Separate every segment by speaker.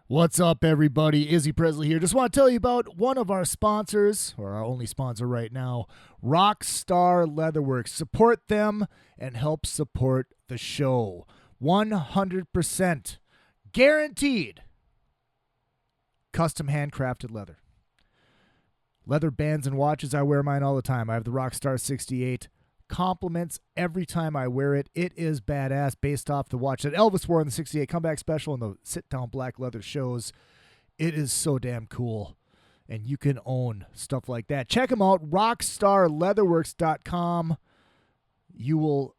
Speaker 1: What's up, everybody? Izzy Presley here. Just want to tell you about one of our sponsors, or our only sponsor right now, Rockstar Leatherworks. Support them and help support the show. 100% guaranteed custom handcrafted leather. Leather bands and watches, I wear mine all the time. I have the Rockstar 68. Compliments every time I wear it. It is badass, based off the watch that Elvis wore in the 68 comeback special and the sit-down black leather shows. It is so damn cool, and you can own stuff like that. Check them out, rockstarleatherworks.com. You will,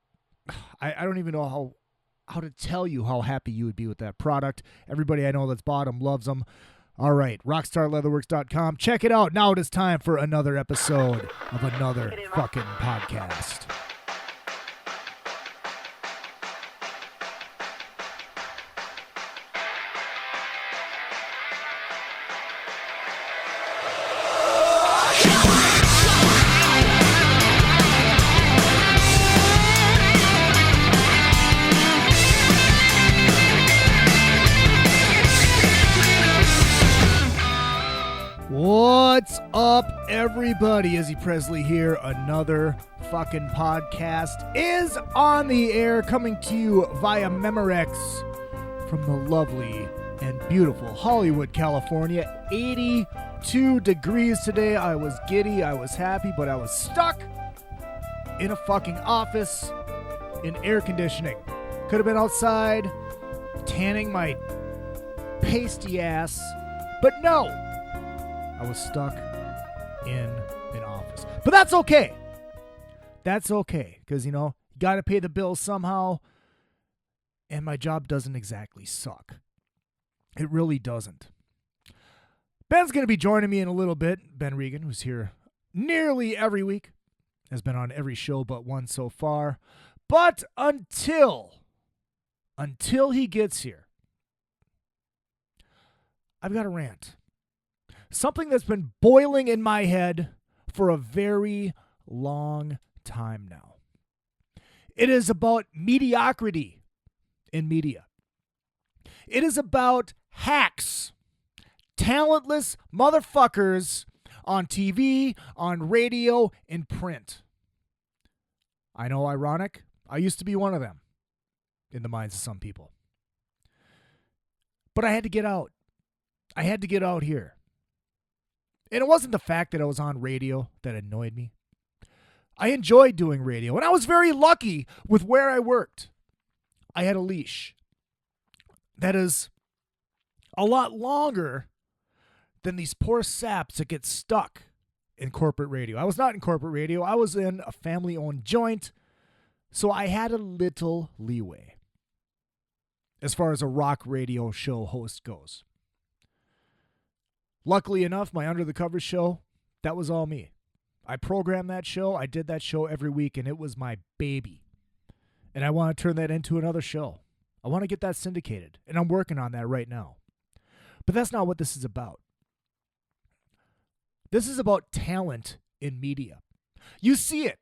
Speaker 1: I don't even know how to tell you how happy you would be with that product. Everybody I know that's bought them loves them. All right, rockstarleatherworks.com. Check it out. Now it is time for another episode of another fucking podcast. What's up, everybody? Izzy Presley here. Another fucking podcast is on the air, coming to you via Memorex from the lovely and beautiful Hollywood, California. 82 degrees today. I was giddy, I was happy, but I was stuck in a fucking office in air conditioning. Could have been outside tanning my pasty ass, but no. I was stuck in an office. But that's okay. That's okay. Because, you got to pay the bills somehow. And my job doesn't exactly suck. It really doesn't. Ben's going to be joining me in a little bit. Ben Regan, who's here nearly every week. Has been on every show but one so far. But until he gets here, I've got a rant. Something that's been boiling in my head for a very long time now. It is about mediocrity in media. It is about hacks, talentless motherfuckers on TV, on radio, in print. I know, ironic. I used to be one of them in the minds of some people. But I had to get out. I had to get out here. And it wasn't the fact that I was on radio that annoyed me. I enjoyed doing radio, and I was very lucky with where I worked. I had a leash that is a lot longer than these poor saps that get stuck in corporate radio. I was not in corporate radio. I was in a family-owned joint, so I had a little leeway as far as a rock radio show host goes. Luckily enough, my Under the Covers show, that was all me. I programmed that show. I did that show every week, and it was my baby. And I want to turn that into another show. I want to get that syndicated, and I'm working on that right now. But that's not what this is about. This is about talent in media. You see it.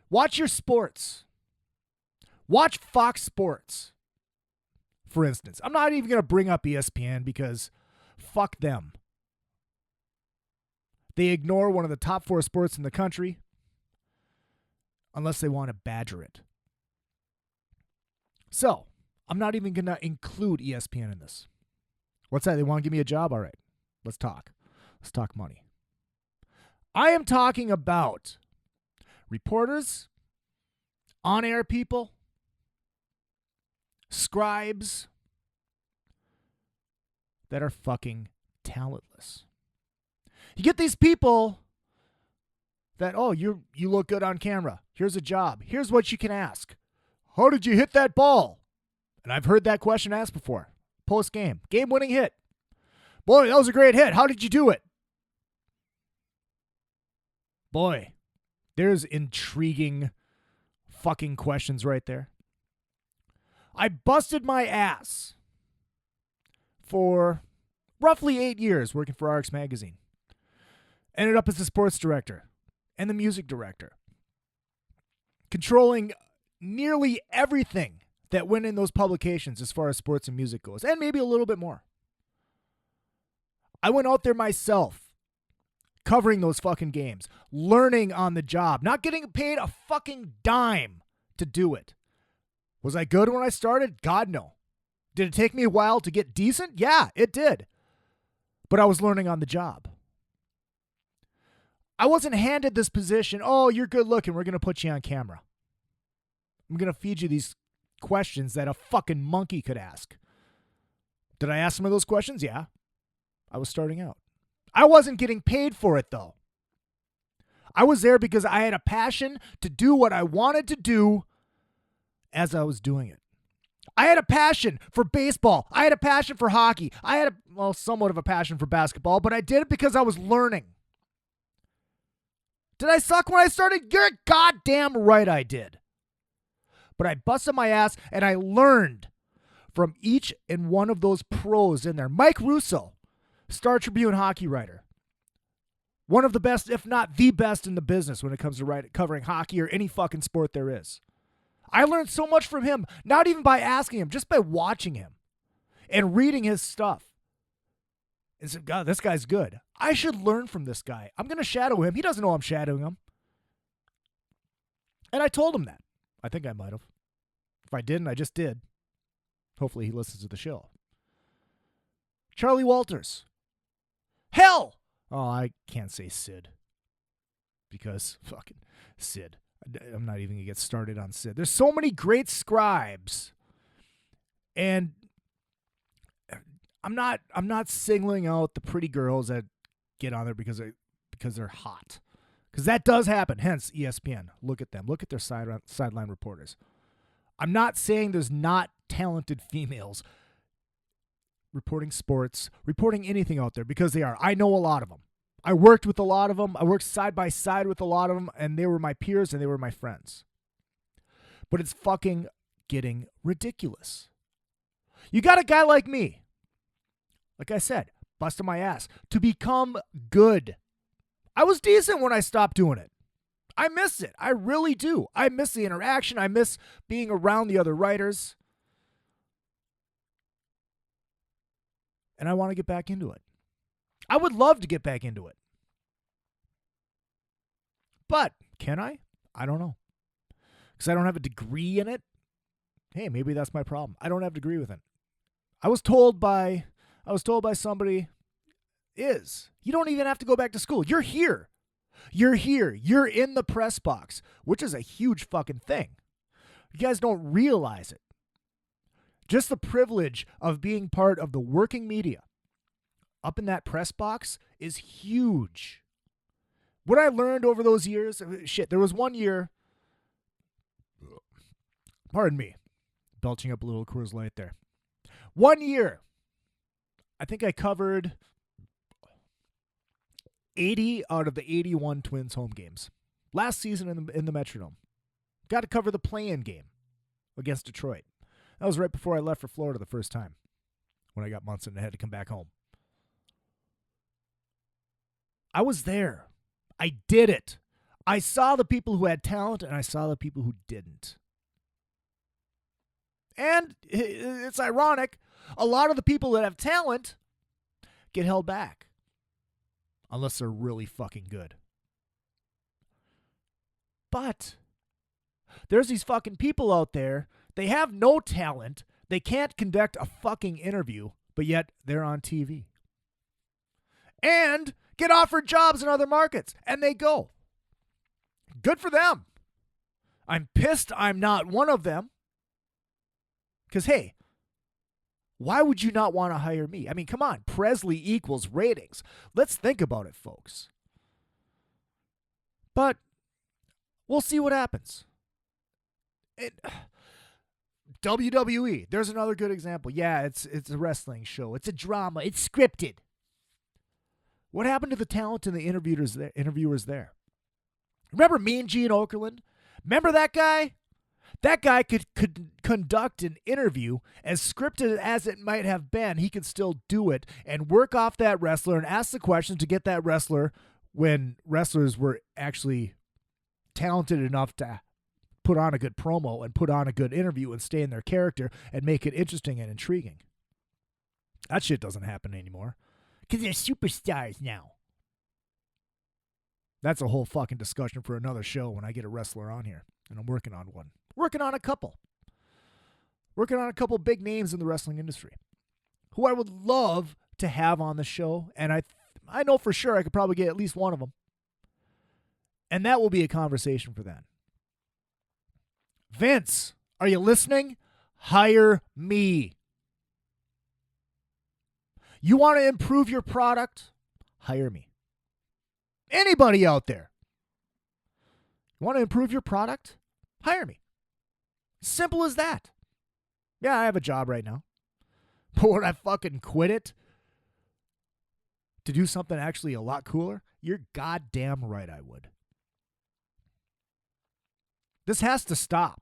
Speaker 1: Watch your sports. Watch Fox Sports, for instance. I'm not even going to bring up ESPN because fuck them. They ignore one of the top 4 sports in the country unless they want to badger it. So, I'm not even going to include ESPN in this. What's that? They want to give me a job? All right, let's talk. Let's talk money. I am talking about reporters, on-air people, scribes that are fucking talentless. You get these people that, you look good on camera. Here's a job. Here's what you can ask. How did you hit that ball? And I've heard that question asked before. Post-game. Game-winning hit. Boy, that was a great hit. How did you do it? Boy, there's intriguing fucking questions right there. I busted my ass for roughly 8 years working for RX Magazine. Ended up as the sports director and the music director, controlling nearly everything that went in those publications as far as sports and music goes, and maybe a little bit more. I went out there myself, covering those fucking games, learning on the job, not getting paid a fucking dime to do it. Was I good when I started? God, no. Did it take me a while to get decent? Yeah, it did. But I was learning on the job. I wasn't handed this position. Oh, you're good looking. We're going to put you on camera. I'm going to feed you these questions that a fucking monkey could ask. Did I ask some of those questions? Yeah. I was starting out. I wasn't getting paid for it, though. I was there because I had a passion to do what I wanted to do as I was doing it. I had a passion for baseball. I had a passion for hockey. I had somewhat of a passion for basketball, but I did it because I was learning. Did I suck when I started? You're goddamn right I did. But I busted my ass and I learned from each and one of those pros in there. Mike Russo, Star Tribune hockey writer. One of the best, if not the best in the business when it comes to covering hockey or any fucking sport there is. I learned so much from him, not even by asking him, just by watching him and reading his stuff. And said, God, this guy's good. I should learn from this guy. I'm going to shadow him. He doesn't know I'm shadowing him. And I told him that. I think I might have. If I didn't, I just did. Hopefully he listens to the show. Charlie Walters. Hell! Oh, I can't say Sid. Because fucking Sid. I'm not even going to get started on Sid. There's so many great scribes. And I'm not singling out the pretty girls that get on there because they're hot. Because that does happen. Hence ESPN. Look at them. Look at their sideline reporters. I'm not saying there's not talented females reporting sports, reporting anything out there, because they are. I know a lot of them. I worked with a lot of them. I worked side by side with a lot of them, and they were my peers and they were my friends. But it's fucking getting ridiculous. You got a guy like me, like I said, busting my ass to become good. I was decent when I stopped doing it. I miss it. I really do. I miss the interaction. I miss being around the other writers. And I want to get back into it. I would love to get back into it. But can I? I don't know. Because I don't have a degree in it. Hey, maybe that's my problem. I don't have a degree with it. I was told by somebody, you don't even have to go back to school. You're here. You're here. You're in the press box, which is a huge fucking thing. You guys don't realize it. Just the privilege of being part of the working media up in that press box is huge. What I learned over those years, there was one year, pardon me, belching up a little Coors Light there. One year, I think I covered 80 out of the 81 Twins home games. Last season in the Metrodome. Got to cover the play-in game against Detroit. That was right before I left for Florida the first time, when I got Munson and had to come back home. I was there. I did it. I saw the people who had talent, and I saw the people who didn't. And it's ironic, a lot of the people that have talent get held back. Unless they're really fucking good. But there's these fucking people out there, they have no talent, they can't conduct a fucking interview, but yet they're on TV. And get offered jobs in other markets, and they go. Good for them. I'm pissed I'm not one of them. Because, hey, why would you not want to hire me? I mean, come on. Presley equals ratings. Let's think about it, folks. But we'll see what happens. WWE, there's another good example. Yeah, it's a wrestling show. It's a drama. It's scripted. What happened to the talent and the interviewers there? Remember Mean Gene Okerlund? Remember that guy? That guy could conduct an interview as scripted as it might have been. He could still do it and work off that wrestler and ask the questions to get that wrestler when wrestlers were actually talented enough to put on a good promo and put on a good interview and stay in their character and make it interesting and intriguing. That shit doesn't happen anymore. Because they're superstars now. That's a whole fucking discussion for another show when I get a wrestler on here. And I'm working on one. Working on a couple. Working on a couple big names in the wrestling industry who I would love to have on the show. And I know for sure I could probably get at least one of them. And that will be a conversation for then. Vince, are you listening? Hire me. You want to improve your product? Hire me. Anybody out there? You want to improve your product? Hire me. Simple as that. Yeah, I have a job right now. But would I fucking quit it to do something actually a lot cooler? You're goddamn right I would. This has to stop.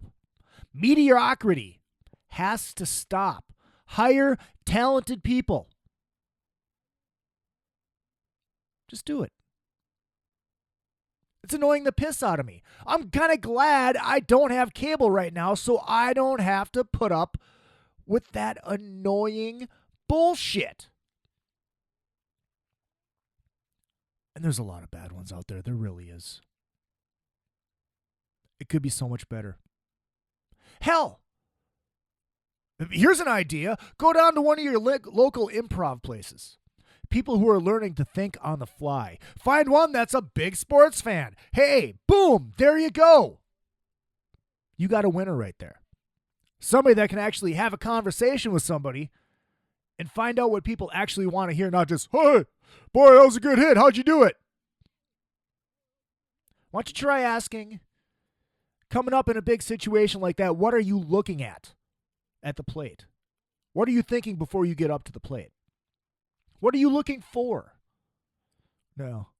Speaker 1: Mediocrity has to stop. Hire talented people. Just do it. It's annoying the piss out of me. I'm kind of glad I don't have cable right now so I don't have to put up with that annoying bullshit. And there's a lot of bad ones out there. There really is. It could be so much better. Hell, here's an idea. Go down to one of your local improv places. People who are learning to think on the fly. Find one that's a big sports fan. Hey, boom, there you go. You got a winner right there. Somebody that can actually have a conversation with somebody and find out what people actually want to hear, not just, hey, boy, that was a good hit. How'd you do it? Why don't you try asking, coming up in a big situation like that, what are you looking at the plate? What are you thinking before you get up to the plate? What are you looking for? No.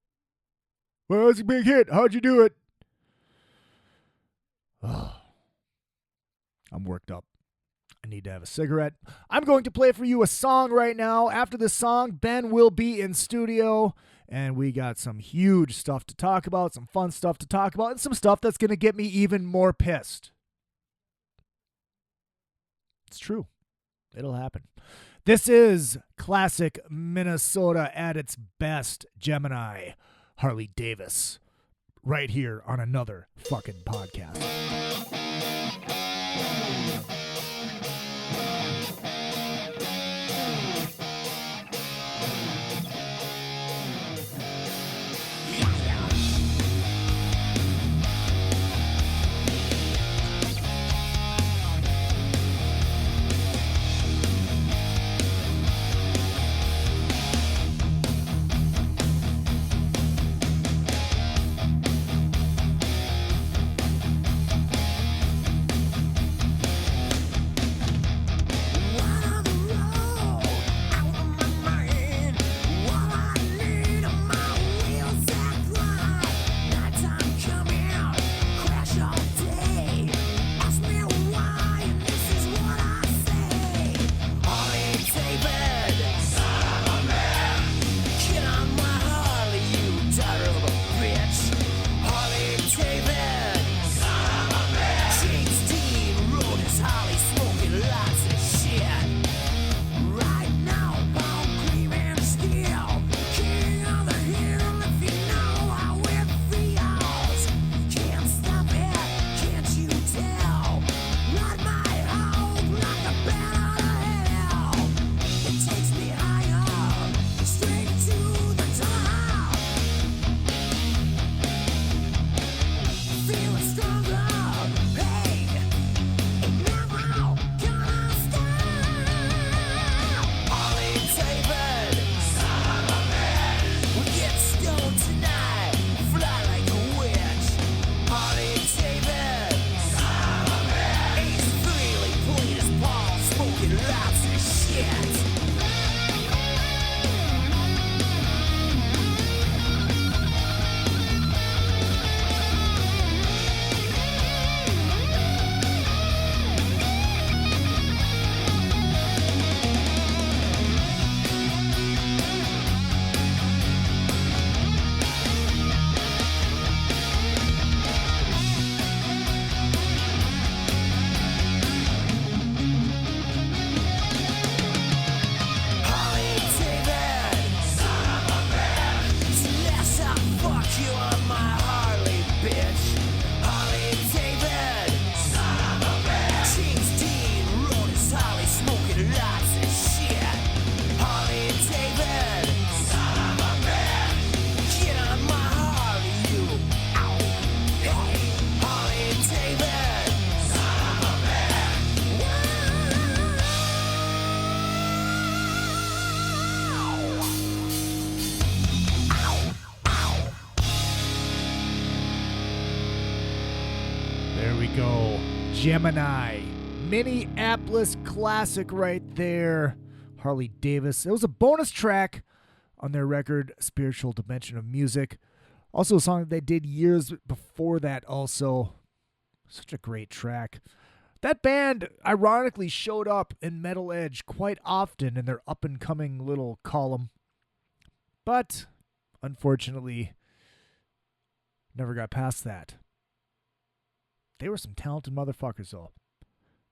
Speaker 1: Well, it's a big hit. How'd you do it? Oh, I'm worked up. I need to have a cigarette. I'm going to play for you a song right now. After this song, Ben will be in studio, and we got some huge stuff to talk about, some fun stuff to talk about, and some stuff that's going to get me even more pissed. It's true. It'll happen. This is classic Minnesota at its best, Gemini, Harley Davis, right here on another fucking podcast. Gemini. Minneapolis classic right there. Harley Davis. It was a bonus track on their record, Spiritual Dimension of Music. Also a song that they did years before that also. Such a great track. That band ironically showed up in Metal Edge quite often in their up-and-coming little column. But, unfortunately, never got past that. They were some talented motherfuckers, though.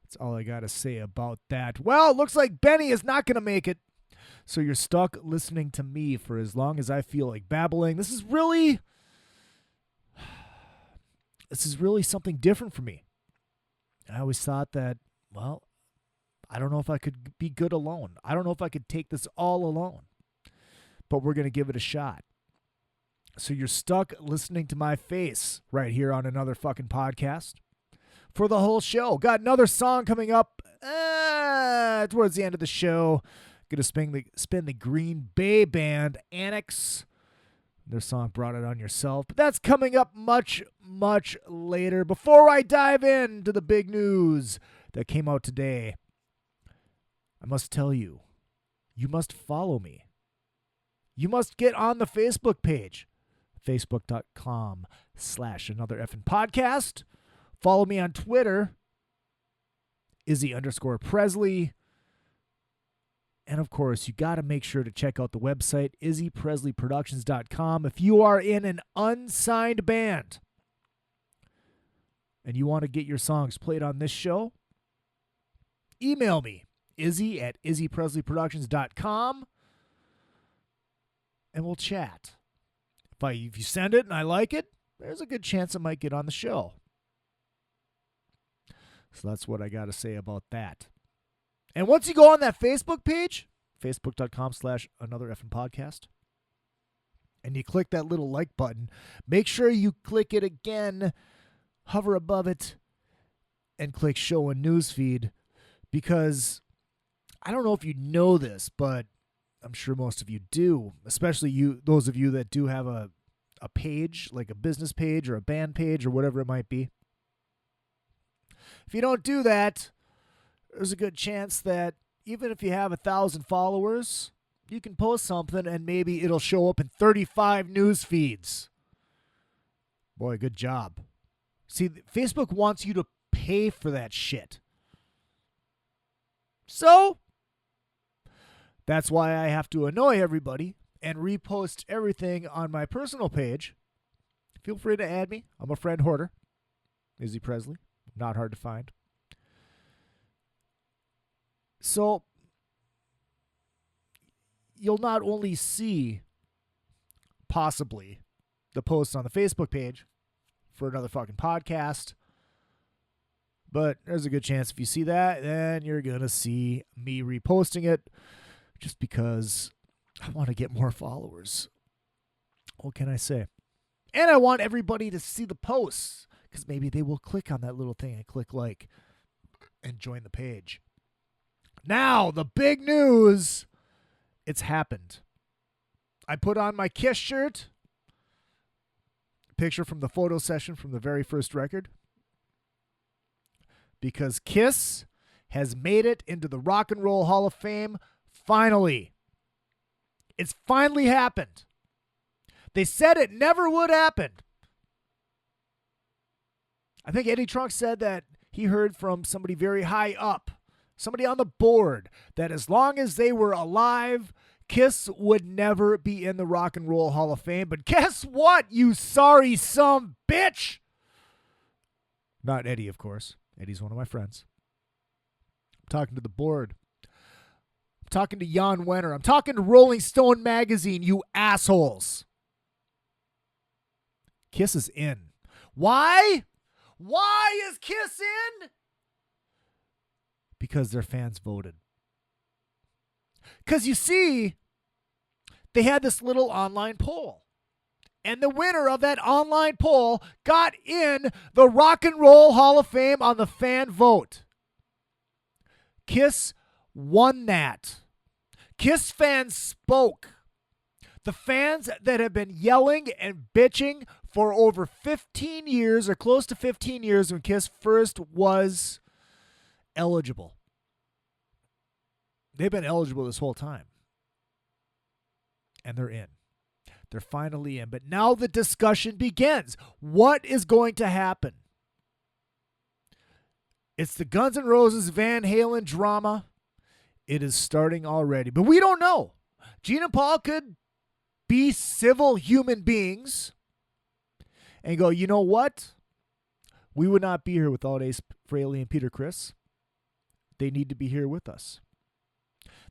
Speaker 1: That's all I got to say about that. Well, it looks like Benny is not going to make it. So you're stuck listening to me for as long as I feel like babbling. This is really something different for me. I always thought that, well, I don't know if I could be good alone. I don't know if I could take this all alone. But we're going to give it a shot. So you're stuck listening to my face right here on another fucking podcast for the whole show. Got another song coming up towards the end of the show. Going to spin the Green Bay band, Annex. Their song Brought It On Yourself. But that's coming up much, much later. Before I dive into the big news that came out today, I must tell you, you must follow me. You must get on the Facebook page, facebook.com/anothereffing podcast. Follow me on Twitter, Izzy_Presley. And of course, you got to make sure to check out the website, izzypresleyproductions.com. If you are in an unsigned band and you want to get your songs played on this show, email me, izzy@izzypresleyproductions.com, and we'll chat. If you send it and I like it, there's a good chance it might get on the show. So that's what I got to say about that. And once you go on that Facebook page, facebook.com/anothereffing podcast, and you click that little like button, make sure you click it again, hover above it, and click show and newsfeed, because I don't know if you know this, but I'm sure most of you do, especially those of you that do have a page, like a business page or a band page or whatever it might be. If you don't do that, there's a good chance that even if you have 1,000 followers, you can post something and maybe it'll show up in 35 news feeds. Boy, good job. See, Facebook wants you to pay for that shit. So, that's why I have to annoy everybody and repost everything on my personal page. Feel free to add me. I'm a friend hoarder. Izzy Presley. Not hard to find. So, you'll not only see, possibly, the posts on the Facebook page for another fucking podcast, but there's a good chance if you see that, then you're going to see me reposting it just because I want to get more followers. What can I say? And I want everybody to see the posts, because maybe they will click on that little thing and click like and join the page. Now, the big news. It's happened. I put on my Kiss shirt. Picture from the photo session from the very first record. Because Kiss has made it into the Rock and Roll Hall of Fame finally. It's finally happened. They said it never would happen. I think Eddie Trunk said that he heard from somebody very high up, somebody on the board, that as long as they were alive, Kiss would never be in the Rock and Roll Hall of Fame. But guess what, you sorry some bitch? Not Eddie, of course. Eddie's one of my friends. I'm talking to the board. I'm talking to Jan Wenner. I'm talking to Rolling Stone magazine, you assholes. Kiss is in. Why? Why is Kiss in? Because their fans voted. Because you see, they had this little online poll. And the winner of that online poll got in the Rock and Roll Hall of Fame on the fan vote. Kiss won that. Kiss fans spoke. The fans that have been yelling and bitching for over 15 years or close to 15 years when Kiss first was eligible. They've been eligible this whole time. And they're in. They're finally in. But now the discussion begins. What is going to happen? It's the Guns N' Roses Van Halen drama. It is starting already. But we don't know. Gene and Paul could be civil human beings and go, you know what? We would not be here without Ace Frehley and Peter Criss. They need to be here with us.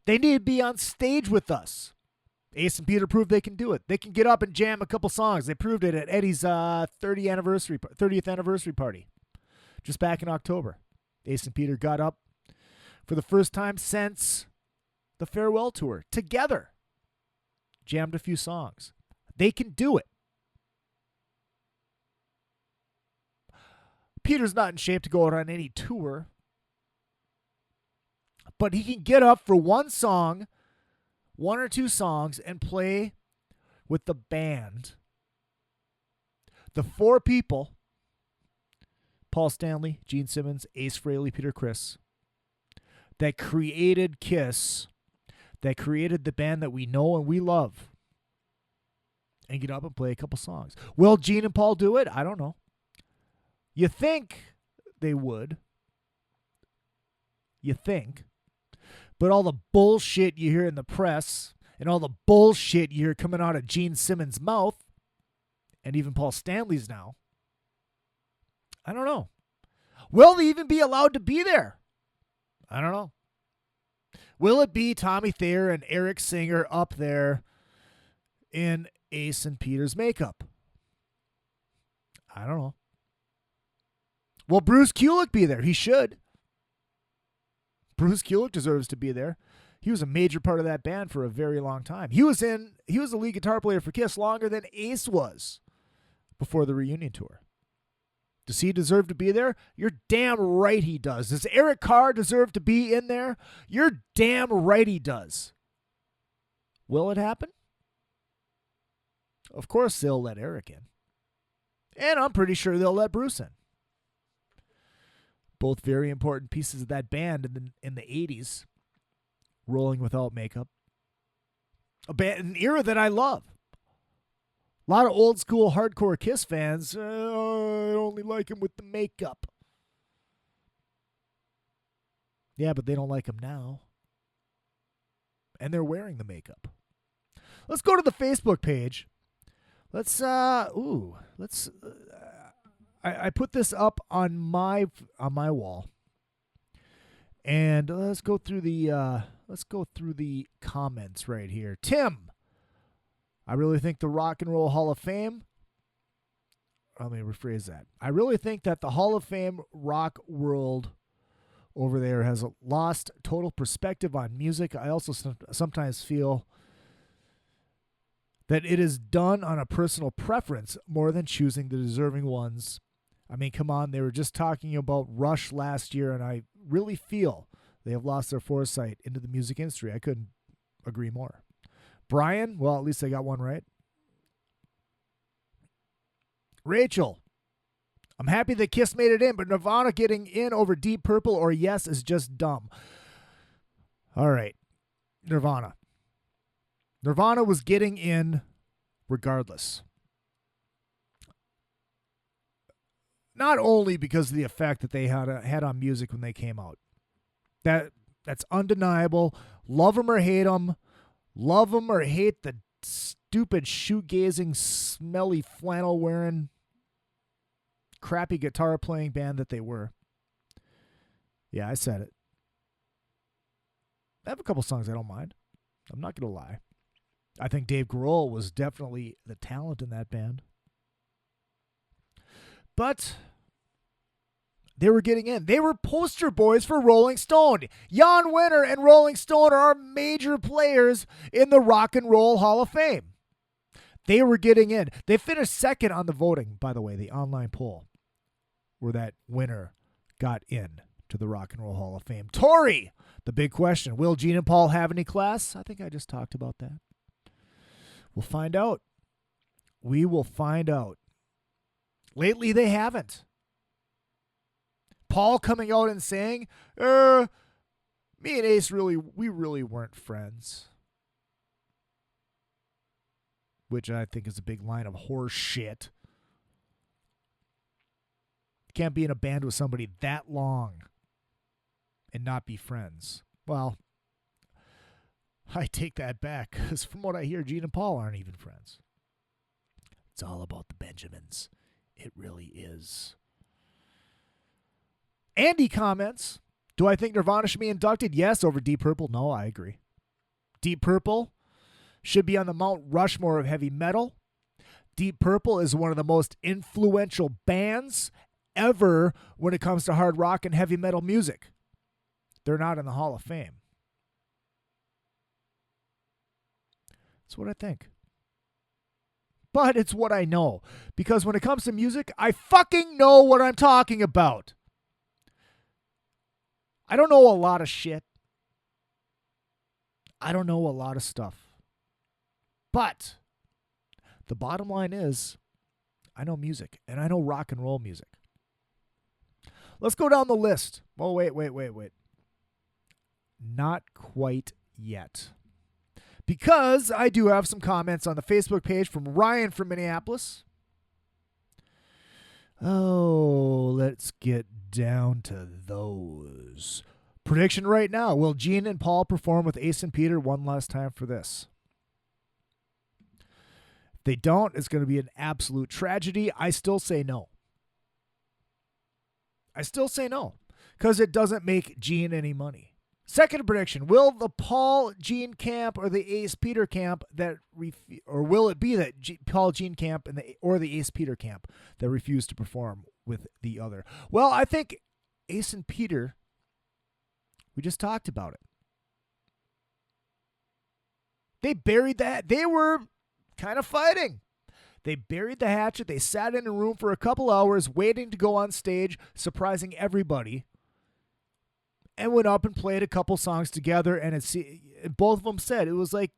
Speaker 1: They need to be on stage with us. Ace and Peter proved they can do it. They can get up and jam a couple songs. They proved it at Eddie's 30th anniversary party just back in October. Ace and Peter got up for the first time since the farewell tour together. Jammed a few songs. They can do it. Peter's not in shape to go out on any tour, but he can get up for one or two songs, and play with the band. The four people, Paul Stanley, Gene Simmons, Ace Frehley, Peter Criss, that created Kiss, that created the band that we know and we love, and get up and play a couple songs. Will Gene and Paul do it? I don't know. You think they would. You think. But all the bullshit you hear in the press and all the bullshit you hear coming out of Gene Simmons' mouth, and even Paul Stanley's now, I don't know. Will they even be allowed to be there? I don't know. Will it be Tommy Thayer and Eric Singer up there in Ace and Peter's makeup? I don't know. Will Bruce Kulick be there? He should. Bruce Kulick deserves to be there. He was a major part of that band for a very long time. He was the lead guitar player for Kiss longer than Ace was before the reunion tour. Does he deserve to be there? You're damn right he does. Does Eric Carr deserve to be in there? You're damn right he does. Will it happen? Of course they'll let Eric in. And I'm pretty sure they'll let Bruce in. Both very important pieces of that band in the 80s. Rolling Without Makeup. An era that I love. A lot of old school hardcore Kiss fans, I only like him with the makeup. Yeah, but they don't like him now. And they're wearing the makeup. Let's go to the Facebook page. I put this up on my wall. And let's go through the comments right here. Tim, I really think the Rock and Roll Hall of Fame. Let me rephrase that. I really think that the Hall of Fame rock world over there has lost total perspective on music. I also sometimes feel that it is done on a personal preference more than choosing the deserving ones. I mean, come on, they were just talking about Rush last year, and I really feel they have lost their foresight into the music industry. I couldn't agree more. Brian, well, at least I got one right. Rachel, I'm happy that Kiss made it in, but Nirvana getting in over Deep Purple or Yes is just dumb. All right, Nirvana. Nirvana was getting in regardless. Not only because of the effect that they had on music when they came out. That's undeniable. Love them or hate them. Love them or hate the stupid shoegazing, smelly flannel-wearing, crappy guitar-playing band that they were. Yeah, I said it. I have a couple songs I don't mind. I'm not going to lie. I think Dave Grohl was definitely the talent in that band. But they were getting in. They were poster boys for Rolling Stone. Jan Winter and Rolling Stone are major players in the Rock and Roll Hall of Fame. They were getting in. They finished second on the voting, by the way, the online poll, where that Winter got in to the Rock and Roll Hall of Fame. Tori, the big question. Will Gene and Paul have any class? I think I just talked about that. We'll find out. We will find out. Lately, they haven't. Paul coming out and saying, me and Ace we really weren't friends. Which I think is a big line of horse shit. You can't be in a band with somebody that long and not be friends. Well, I take that back, because from what I hear, Gene and Paul aren't even friends. It's all about the Benjamins. It really is. Andy comments, do I think Nirvana should be inducted? Yes. Over Deep Purple? No, I agree. Deep Purple should be on the Mount Rushmore of heavy metal. Deep Purple is one of the most influential bands ever when it comes to hard rock and heavy metal music. They're not in the Hall of Fame. That's what I think. But it's what I know. Because when it comes to music, I fucking know what I'm talking about. I don't know a lot of shit. I don't know a lot of stuff. But the bottom line is, I know music, and I know rock and roll music. Let's go down the list. Oh, wait. Not quite yet. Because I do have some comments on the Facebook page from Ryan from Minneapolis. Oh, let's get down to those. Prediction right now. Will Gene and Paul perform with Ace and Peter one last time for this? If they don't, it's going to be an absolute tragedy. I still say no. Because it doesn't make Gene any money. Second prediction, will the Paul Gene camp or the Ace Peter camp or will it be that Paul Gene camp or the Ace Peter camp that refuse to perform with the other? Well, I think Ace and Peter, we just talked about it. They buried that. They were kind of fighting. They buried the hatchet. They sat in a room for a couple hours waiting to go on stage, surprising everybody. And went up and played a couple songs together, and both of them said it was like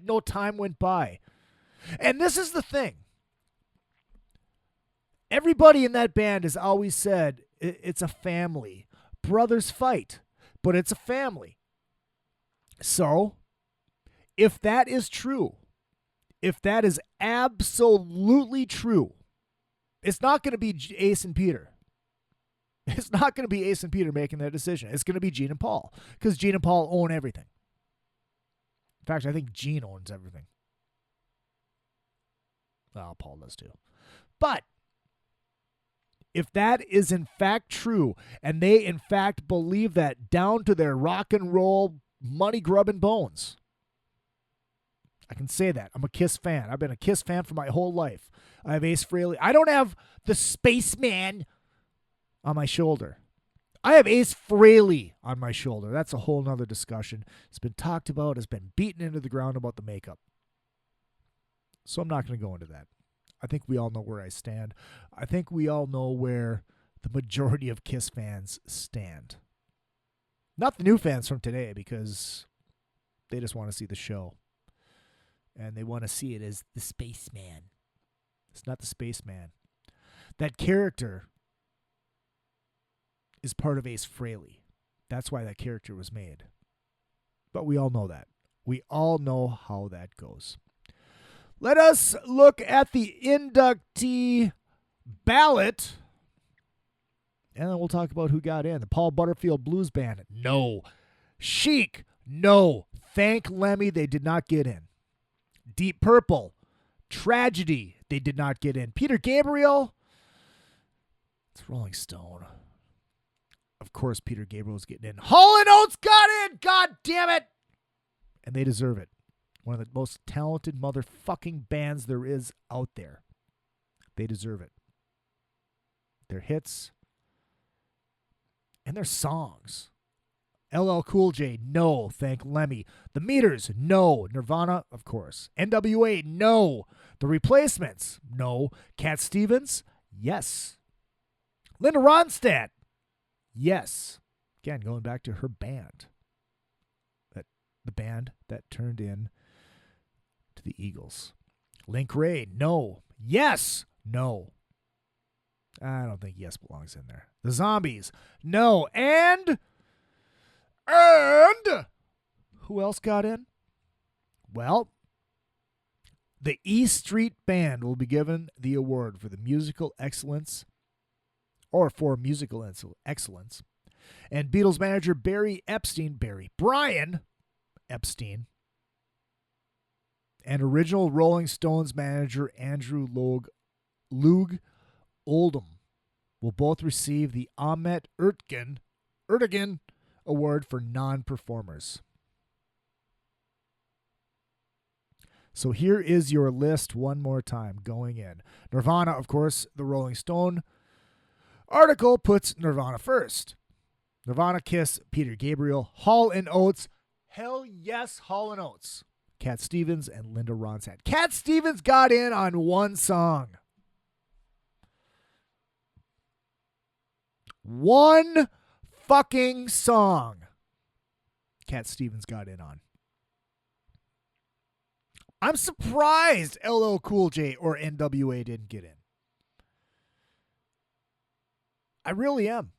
Speaker 1: no time went by. And this is the thing. Everybody in that band has always said it's a family. Brothers fight, but it's a family. So, if that is true, if that is absolutely true, it's not going to be Ace and Peter. It's not going to be Ace and Peter making that decision. It's going to be Gene and Paul, because Gene and Paul own everything. In fact, I think Gene owns everything. Well, Paul does too. But if that is in fact true, and they in fact believe that down to their rock and roll money grubbing bones, I can say that. I'm a Kiss fan. I've been a Kiss fan for my whole life. I have Ace Frehley. I don't have the Spaceman on my shoulder. I have Ace Frehley on my shoulder. That's a whole nother discussion. It's been talked about, has been beaten into the ground about the makeup. So I'm not going to go into that. I think we all know where I stand. I think we all know where the majority of Kiss fans stand. Not the new fans from today, because they just want to see the show. And they want to see it as the Spaceman. It's not the Spaceman. That character is part of Ace Frehley. That's why that character was made. But we all know that. We all know how that goes. Let us look at the inductee ballot. And then we'll talk about who got in. The Paul Butterfield Blues Band. No. Chic. No. Thank Lemmy. They did not get in. Deep Purple. Tragedy. They did not get in. Peter Gabriel. It's Rolling Stone. Of course, Peter Gabriel's getting in. Hall & Oates got in! God damn it! And they deserve it. One of the most talented motherfucking bands there is out there. They deserve it. Their hits and their songs. LL Cool J, no. Thank Lemmy. The Meters, no. Nirvana, of course. NWA, no. The Replacements, no. Cat Stevens, yes. Linda Ronstadt, yes. Again, going back to her band. The band that turned in to the Eagles. Link Ray, no. Yes, no. I don't think Yes belongs in there. The Zombies. No. And who else got in? Well, the E Street Band will be given the award for the musical excellence, or for musical excellence. And Beatles manager Brian Epstein, and original Rolling Stones manager Andrew Loog Oldham will both receive the Ahmet Ertegun Award for non-performers. So here is your list one more time going in. Nirvana, of course, the Rolling Stone article puts Nirvana first. Nirvana, Kiss, Peter Gabriel, Hall & Oates. Hell yes, Hall & Oates. Cat Stevens and Linda Ronstadt. Cat Stevens got in on one song. One fucking song Cat Stevens got in on. I'm surprised LL Cool J or NWA didn't get in. I really am.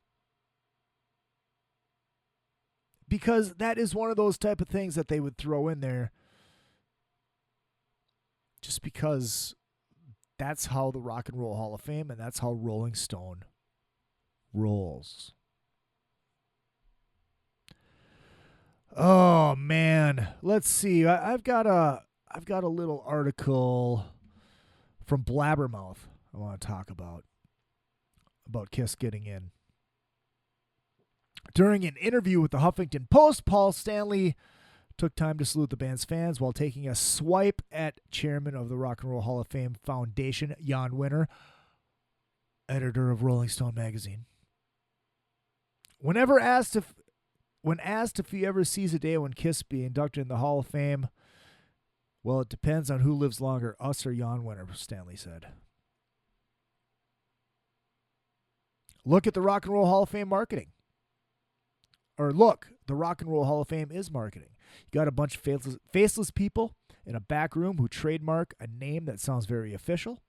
Speaker 1: Because that is one of those type of things that they would throw in there just because that's how the Rock and Roll Hall of Fame and that's how Rolling Stone rolls. Oh man, let's see. I've got a little article from Blabbermouth I want to talk about Kiss getting in. During an interview with the Huffington Post, Paul Stanley took time to salute the band's fans while taking a swipe at chairman of the Rock and Roll Hall of Fame Foundation, Jan Winter, editor of Rolling Stone magazine. When asked if he ever sees a day when Kiss be inducted in the Hall of Fame, well, it depends on who lives longer, us or Jan Winter, Stanley said. Look at the Rock and Roll Hall of Fame marketing. Or look, the Rock and Roll Hall of Fame is marketing. You got a bunch of faceless people in a back room who trademark a name that sounds very official.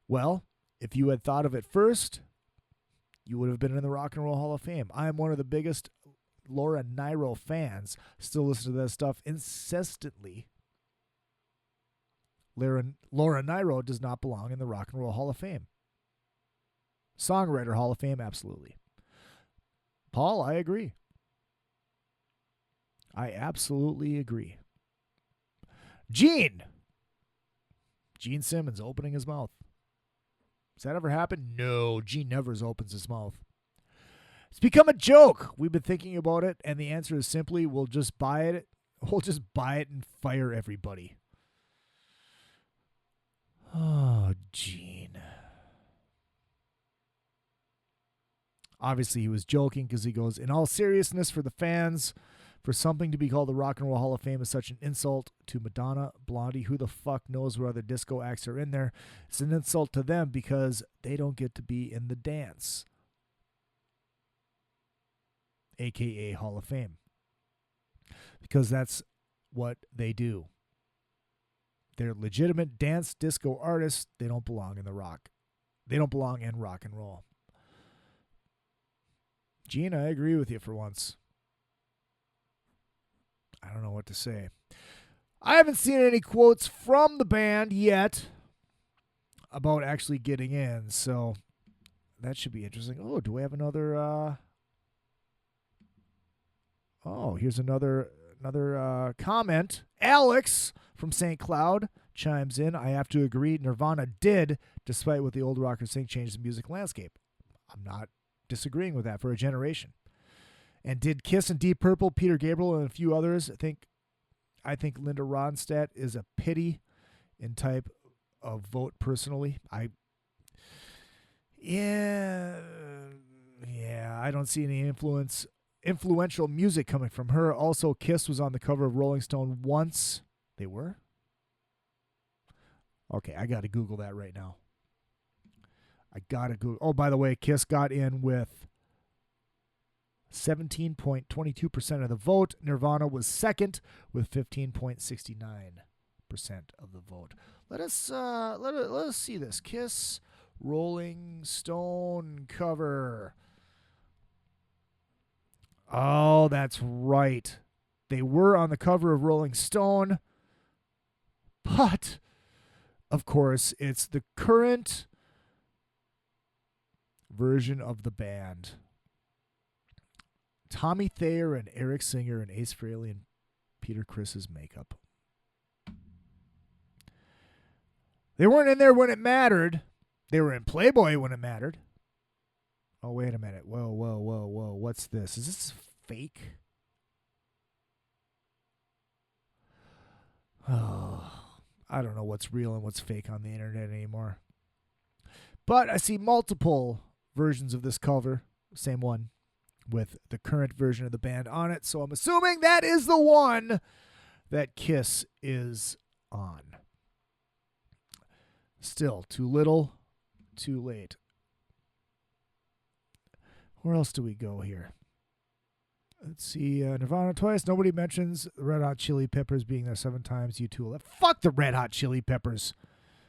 Speaker 1: Well, if you had thought of it first, you would have been in the Rock and Roll Hall of Fame. I am one of the biggest Laura Nyro fans. Still listen to that stuff incessantly. Laura Nyro does not belong in the Rock and Roll Hall of Fame. Songwriter Hall of Fame, absolutely. Paul, I agree. I absolutely agree. Gene Simmons opening his mouth. Has that ever happened? No, Gene never opens his mouth. It's become a joke. We've been thinking about it, and the answer is simply we'll just buy it. We'll just buy it and fire everybody. Oh, Gene. Obviously, he was joking because he goes, in all seriousness, for the fans, for something to be called the Rock and Roll Hall of Fame is such an insult to Madonna, Blondie, who the fuck knows what other disco acts are in there. It's an insult to them because they don't get to be in the dance, a.k.a. Hall of Fame, because that's what they do. They're legitimate dance disco artists. They don't belong in the rock. They don't belong in rock and roll. Gene, I agree with you for once. I don't know what to say. I haven't seen any quotes from the band yet about actually getting in, so that should be interesting. Oh, do we have another... here's another comment. Alex from St. Cloud chimes in. I have to agree, Nirvana did, despite what the old rockers think, change the music landscape. I'm not disagreeing with that for a generation. And did Kiss and Deep Purple, Peter Gabriel, and a few others. I think Linda Ronstadt is a pity in type of vote personally. I don't see any influential music coming from her. Also, Kiss was on the cover of Rolling Stone once. They were? Okay, I got to Google that right now. Oh, by the way, Kiss got in with 17.22% of the vote. Nirvana was second with 15.69% of the vote. Let us see this. Kiss Rolling Stone cover. Oh, that's right. They were on the cover of Rolling Stone, but of course, it's the current version of the band. Tommy Thayer and Eric Singer and Ace Frehley and Peter Criss's makeup. They weren't in there when it mattered. They were in Playboy when it mattered. Oh, wait a minute. Whoa. What's this? Is this fake? Oh, I don't know what's real and what's fake on the internet anymore. But I see multiple versions of this cover. Same one with the current version of the band on it. So I'm assuming that is the one that Kiss is on. Still, too little, too late. Where else do we go here? Let's see. Nirvana twice. Nobody mentions the Red Hot Chili Peppers being there 7 times. U2 Fuck the Red Hot Chili Peppers.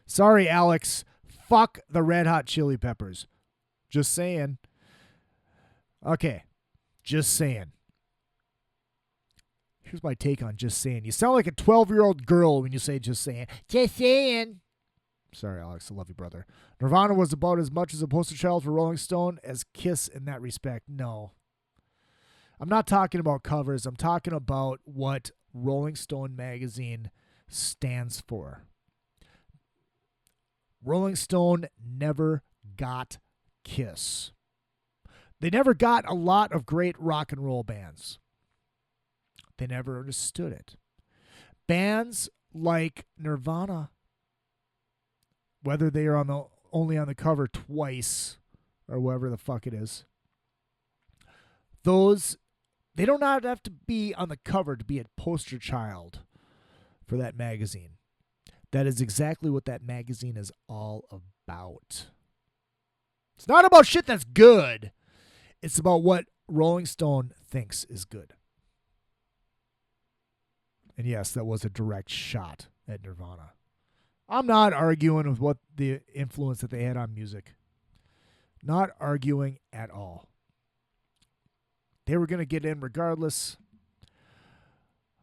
Speaker 1: Sorry, Alex. Fuck the Red Hot Chili Peppers. Just saying. Okay. Just saying. Here's my take on just saying. You sound like a 12-year-old girl when you say just saying. Just saying. Sorry, Alex. I love you, brother. Nirvana was about as much as a poster child for Rolling Stone as Kiss in that respect. No. I'm not talking about covers. I'm talking about what Rolling Stone magazine stands for. Rolling Stone never got Kiss. They never got a lot of great rock and roll bands. They never understood it. Bands like Nirvana, whether they are only on the cover twice or whatever the fuck it is, they don't have to be on the cover to be a poster child for that magazine. That is exactly what that magazine is all about. It's not about shit that's good. It's about what Rolling Stone thinks is good. And yes, that was a direct shot at Nirvana. I'm not arguing with what the influence that they had on music. Not arguing at all. They were going to get in regardless.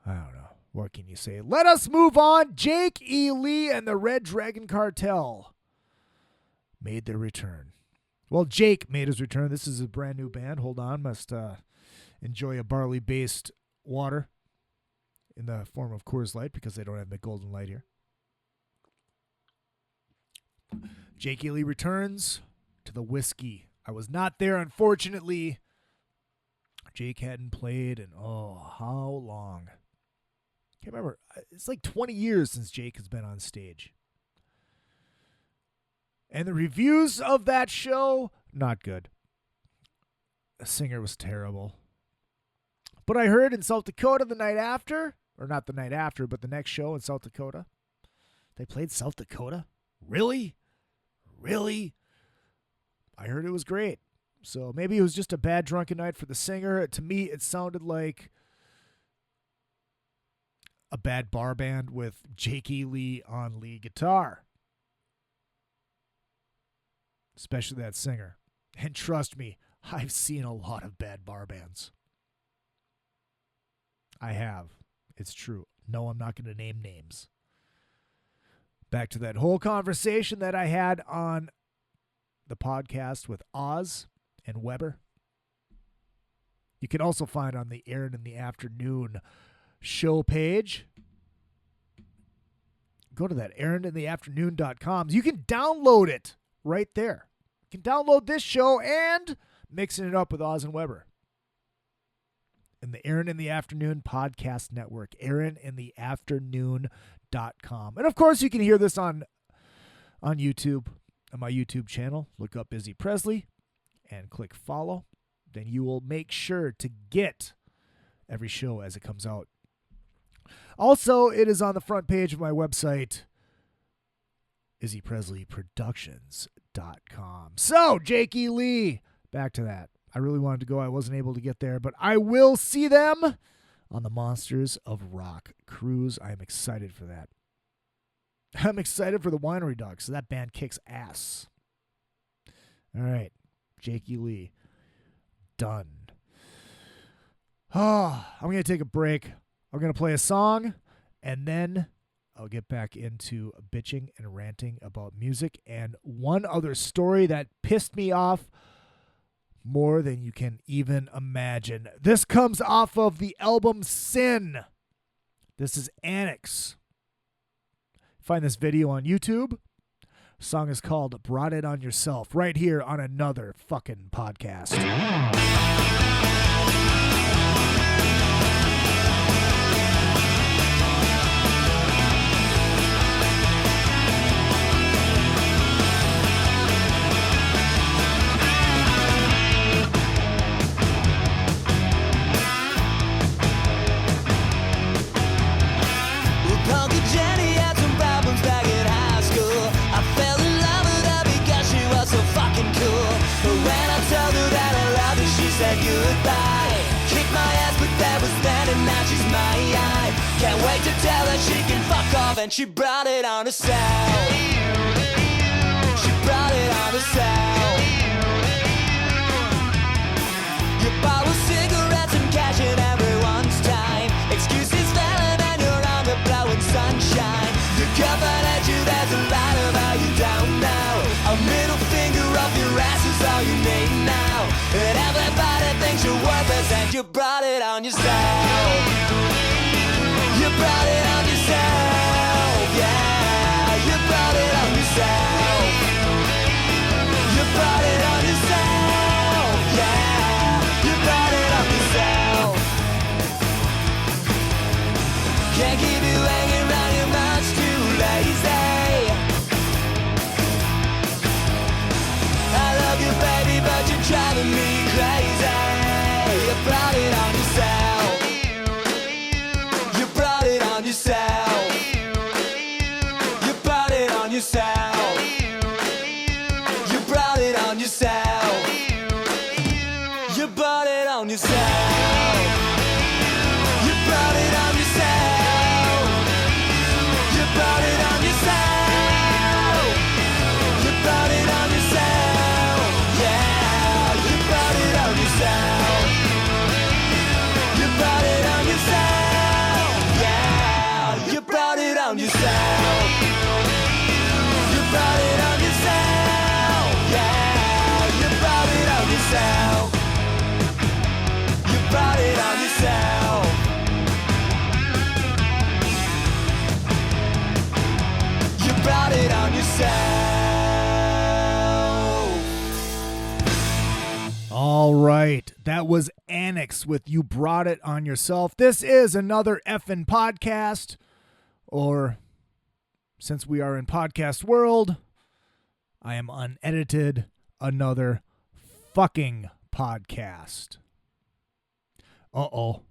Speaker 1: I don't know. What can you say? Let us move on. Jake E. Lee and the Red Dragon Cartel made their return. Well, Jake made his return. This is a brand new band. Hold on. Must enjoy a barley-based water in the form of Coors Light because they don't have the Golden Light here. Jake E. Lee returns to the whiskey. I was not there, unfortunately. Jake hadn't played in, how long? Can't remember. It's like 20 years since Jake has been on stage. And the reviews of that show, not good. The singer was terrible. But I heard in South Dakota the night after, or not the night after, but the next show in South Dakota, they played South Dakota? Really? Really? I heard it was great. So maybe it was just a bad drunken night for the singer. To me, it sounded like a bad bar band with Jake E. Lee on lead guitar. Especially that singer. And trust me, I've seen a lot of bad bar bands. I have. It's true. No, I'm not going to name names. Back to that whole conversation that I had on the podcast with Oz and Weber. You can also find on the Aaron in the Afternoon show page. Go to that aaronintheafternoon.com. You can download it right there. You can download this show and mixing it up with Oz and Weber. In the Aaron in the Afternoon podcast network, aaronintheafternoon.com. And of course, you can hear this on YouTube, on my YouTube channel. Look up Izzy Presley and click follow. Then you will make sure to get every show as it comes out. Also, it is on the front page of my website, izzypresleyproductions.com. So, Jake E. Lee, back to that. I really wanted to go. I wasn't able to get there, but I will see them on the Monsters of Rock cruise. I am excited for that. I'm excited for the Winery Dogs. So that band kicks ass. All right. Jakey Lee. Done. I'm going to take a break. I'm going to play a song, and then I'll get back into bitching and ranting about music and one other story that pissed me off more than you can even imagine. This comes off of the album Sin. This is Annex. Find this video on YouTube. The song is called Brought It On Yourself, right here on another fucking podcast.
Speaker 2: Goodbye. Kicked my ass, but that was then, and now she's mine. Can't wait to tell her she can fuck off, and she brought it on herself. She brought it on herself. You borrow cigarettes and cash in everyone's time. Excuses valid and you're on the blowing sunshine. The girlfriend at you, there's a lot of how you down now. A middle finger up your ass is all you need now. And everybody thinks you're worthless, and you brought it on yourself. You brought it on yourself, yeah. You brought it on yourself. You brought it on yourself, yeah. You brought it on yourself. Can't keep you hanging around, you're much too lazy. I love you, baby, but you're driving me crazy. You brought it on yourself. You brought it on yourself. You brought it on yourself. You brought it on yourself. You brought it on yourself. You brought it on yourself. You brought it on yourself. You brought it on yourself. Yeah, you brought it on yourself. You brought it on yourself. Yeah, you brought it on yourself. You brought it on yourself. Yeah, you brought it on yourself. You brought it on yourself. You brought it on yourself.
Speaker 1: All right. That was Annex with You Brought It On Yourself. This is another effing podcast, or since we are in podcast world, I am unedited, another fucking podcast. Uh-oh.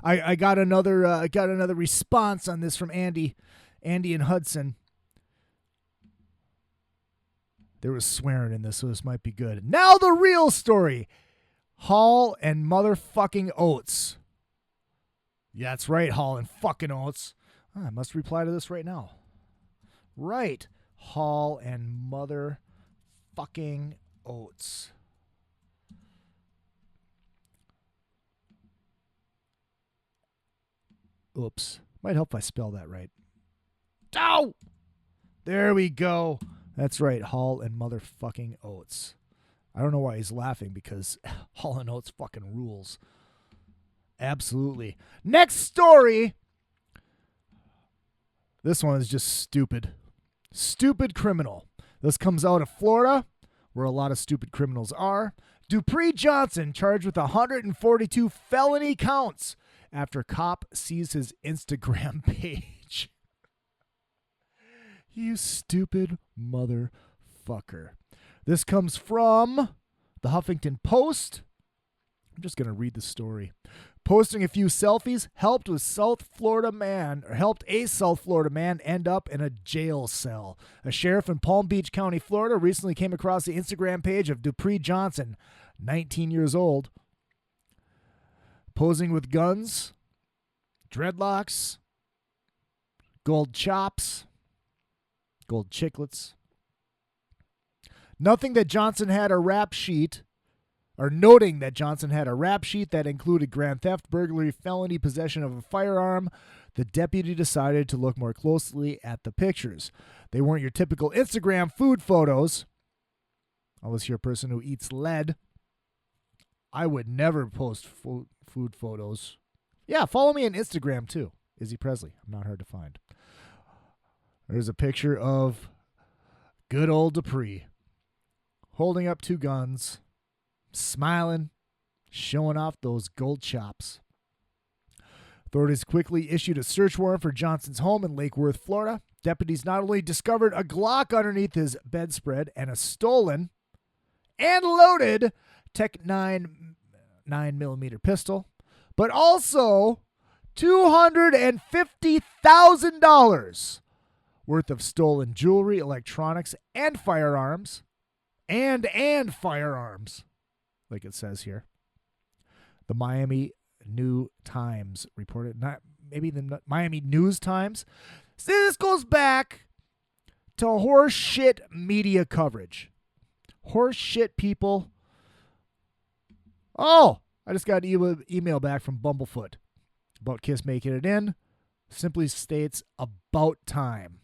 Speaker 1: I got another response on this from Andy and Hudson. There was swearing in this, so this might be good. Now the real story. Hall and motherfucking Oates. Yeah, that's right, Hall and fucking Oates. I must reply to this right now. Right. Hall and motherfucking Oates. Oops. Might help if I spell that right. Ow! There we go. That's right, Hall and motherfucking Oates. I don't know why he's laughing, because Hall and Oates fucking rules. Absolutely. Next story. This one is just stupid. Stupid criminal. This comes out of Florida, where a lot of stupid criminals are. Dupree Johnson charged with 142 felony counts after cop sees his Instagram page. You stupid motherfucker. This comes from the Huffington Post. I'm just going to read the story. Posting a few selfies helped a South Florida man end up in a jail cell. A sheriff in Palm Beach County, Florida, recently came across the Instagram page of Dupree Johnson, 19 years old, posing with guns, dreadlocks, gold chops, gold chiclets. Noting that Johnson had a rap sheet that included grand theft, burglary, felony, possession of a firearm, the deputy decided to look more closely at the pictures. They weren't your typical Instagram food photos, unless you're a person who eats lead. I would never post food photos. Yeah, follow me on Instagram too, Izzy Presley. I'm not hard to find. There's a picture of good old Dupree holding up two guns, smiling, showing off those gold chops. Authorities quickly issued a search warrant for Johnson's home in Lake Worth, Florida. Deputies not only discovered a Glock underneath his bedspread and a stolen and loaded Tech 9mm pistol, but also $250,000 worth of stolen jewelry, electronics, and firearms. And firearms, like it says here. The Miami New Times reported, maybe the Miami News Times. See, this goes back to horse shit media coverage. Horse shit people. Oh, I just got an email back from Bumblefoot about Kiss making it in. Simply states, about time.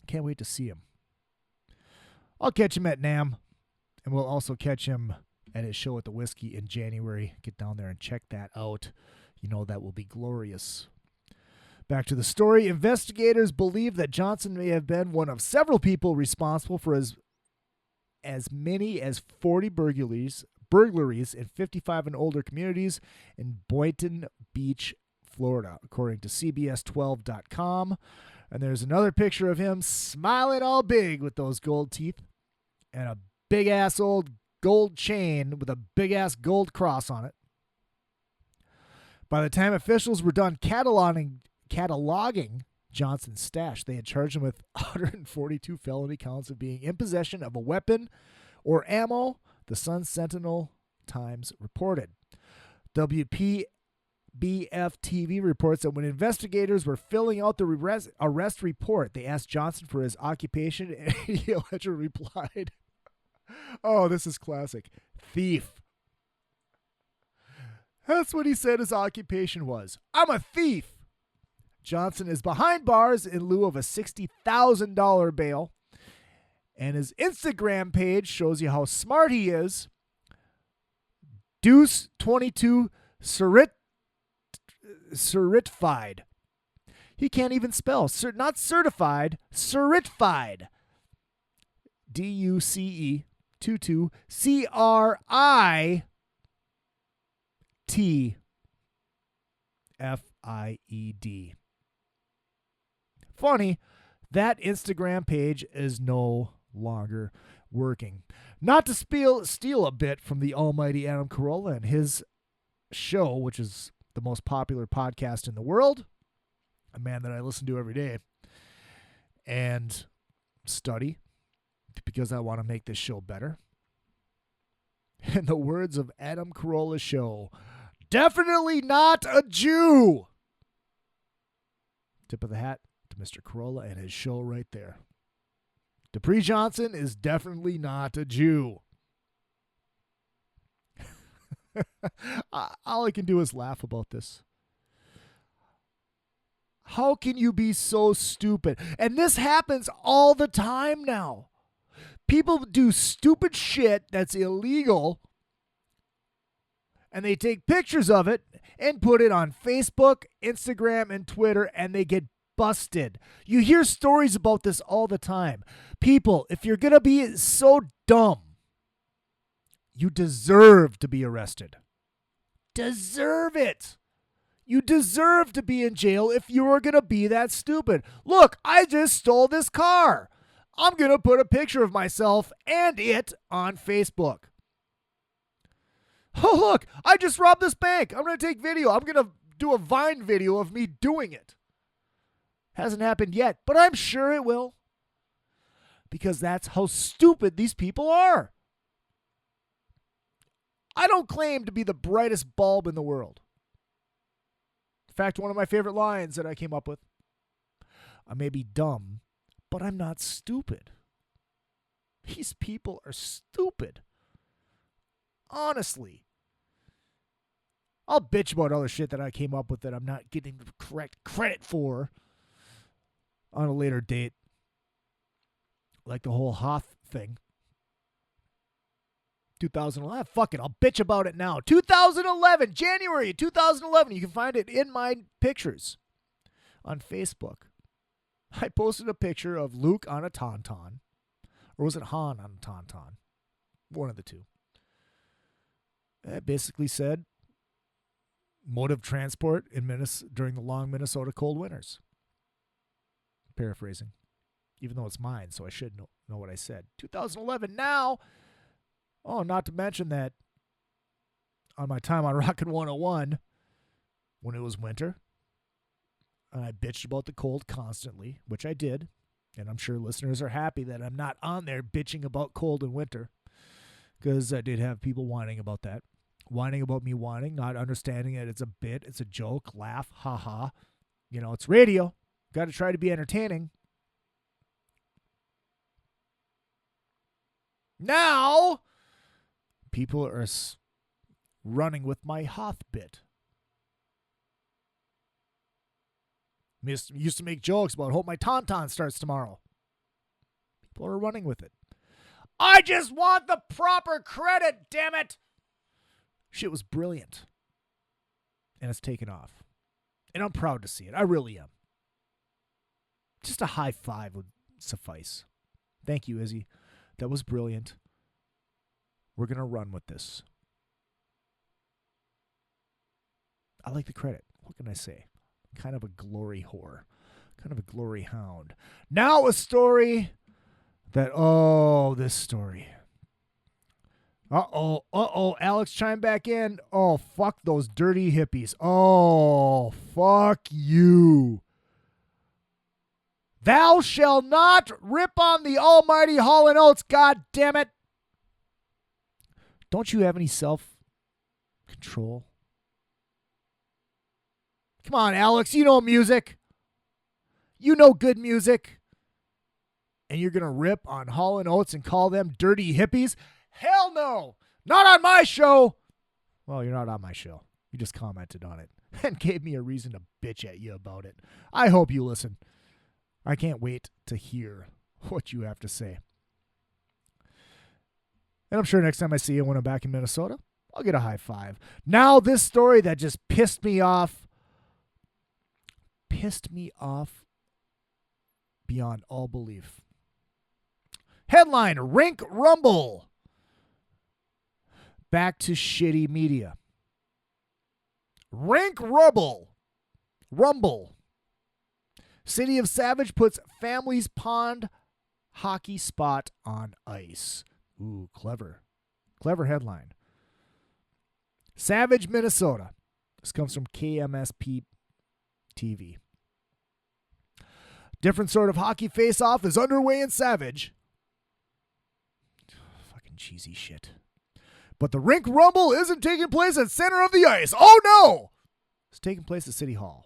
Speaker 1: Can't wait to see him. I'll catch him at NAMM, and we'll also catch him at his show at the Whiskey in January. Get down there and check that out. You know that will be glorious. Back to the story. Investigators believe that Johnson may have been one of several people responsible for as many as 40 burglaries in 55 and older communities in Boynton Beach, Florida, according to CBS12.com. And there's another picture of him smiling all big with those gold teeth and a big-ass old gold chain with a big-ass gold cross on it. By the time officials were done cataloging Johnson's stash, they had charged him with 142 felony counts of being in possession of a weapon or ammo, the Sun Sentinel Times reported. WPBF TV reports that when investigators were filling out the arrest report, they asked Johnson for his occupation, and he allegedly replied, oh, this is classic, thief. That's what he said his occupation was. I'm a thief. Johnson is behind bars in lieu of a $60,000 bail, and his Instagram page shows you how smart he is. Deuce 22 certified. He can't even spell. Not certified, certified. DUCE 22 CRITFIED. Funny, that Instagram page is no longer working. Not to steal a bit from the almighty Adam Carolla and his show, which is the most popular podcast in the world, a man that I listen to every day and study because I want to make this show better. In the words of Adam Carolla's show, definitely not a Jew. Tip of the hat to Mr. Carolla and his show right there. Dupree Johnson is definitely not a Jew. All I can do is laugh about this. How can you be so stupid? And this happens all the time now. People do stupid shit that's illegal, and they take pictures of it and put it on Facebook, Instagram, and Twitter, and they get busted. You hear stories about this all the time. People, if you're going to be so dumb, you deserve to be arrested. Deserve it. You deserve to be in jail if you are going to be that stupid. Look, I just stole this car. I'm going to put a picture of myself and it on Facebook. Oh, look, I just robbed this bank. I'm going to take video. I'm going to do a Vine video of me doing it. Hasn't happened yet, but I'm sure it will. Because that's how stupid these people are. I don't claim to be the brightest bulb in the world. In fact, one of my favorite lines that I came up with, I may be dumb, but I'm not stupid. These people are stupid. Honestly. I'll bitch about other shit that I came up with that I'm not getting the correct credit for on a later date. Like the whole Hoth thing. 2011. Fuck it. I'll bitch about it now. 2011. January 2011. You can find it in my pictures on Facebook. I posted a picture of Luke on a tauntaun. Or was it Han on a tauntaun? One of the two. It basically said mode of transport in during the long Minnesota cold winters. Paraphrasing. Even though it's mine, so I should know what I said. 2011 now. Oh, not to mention that on my time on Rockin' 101, when it was winter, I bitched about the cold constantly, which I did. And I'm sure listeners are happy that I'm not on there bitching about cold and winter. Because I did have people whining about that. Whining about me whining, not understanding that it's a bit, it's a joke, laugh, haha. You know, it's radio. Got to try to be entertaining. Now, people are running with my Hoth bit. Used to make jokes about hope my tauntaun starts tomorrow. People are running with it. I just want the proper credit, damn it! Shit was brilliant. And it's taken off. And I'm proud to see it. I really am. Just a high five would suffice. Thank you, Izzy. That was brilliant. We're going to run with this. I like the credit. What can I say? Kind of a glory whore. Kind of a glory hound. Now a story that, this story. Uh-oh, Alex chime back in. Oh, fuck those dirty hippies. Oh, fuck you. Thou shalt not rip on the almighty Hall & Oates, god damn it. Don't you have any self-control? Come on, Alex, you know music. You know good music. And you're going to rip on Hall & Oates and call them dirty hippies? Hell no! Not on my show! Well, you're not on my show. You just commented on it and gave me a reason to bitch at you about it. I hope you listen. I can't wait to hear what you have to say. And I'm sure next time I see you when I'm back in Minnesota, I'll get a high five. Now this story that just pissed me off beyond all belief. Headline, Rink Rumble. Back to shitty media. Rink Rumble. City of Savage puts family's pond hockey spot on ice. Ooh, clever. Clever headline. Savage, Minnesota. This comes from KMSP TV. Different sort of hockey face-off is underway in Savage. Fucking cheesy shit. But the Rink Rumble isn't taking place at center of the ice. Oh, no! It's taking place at City Hall.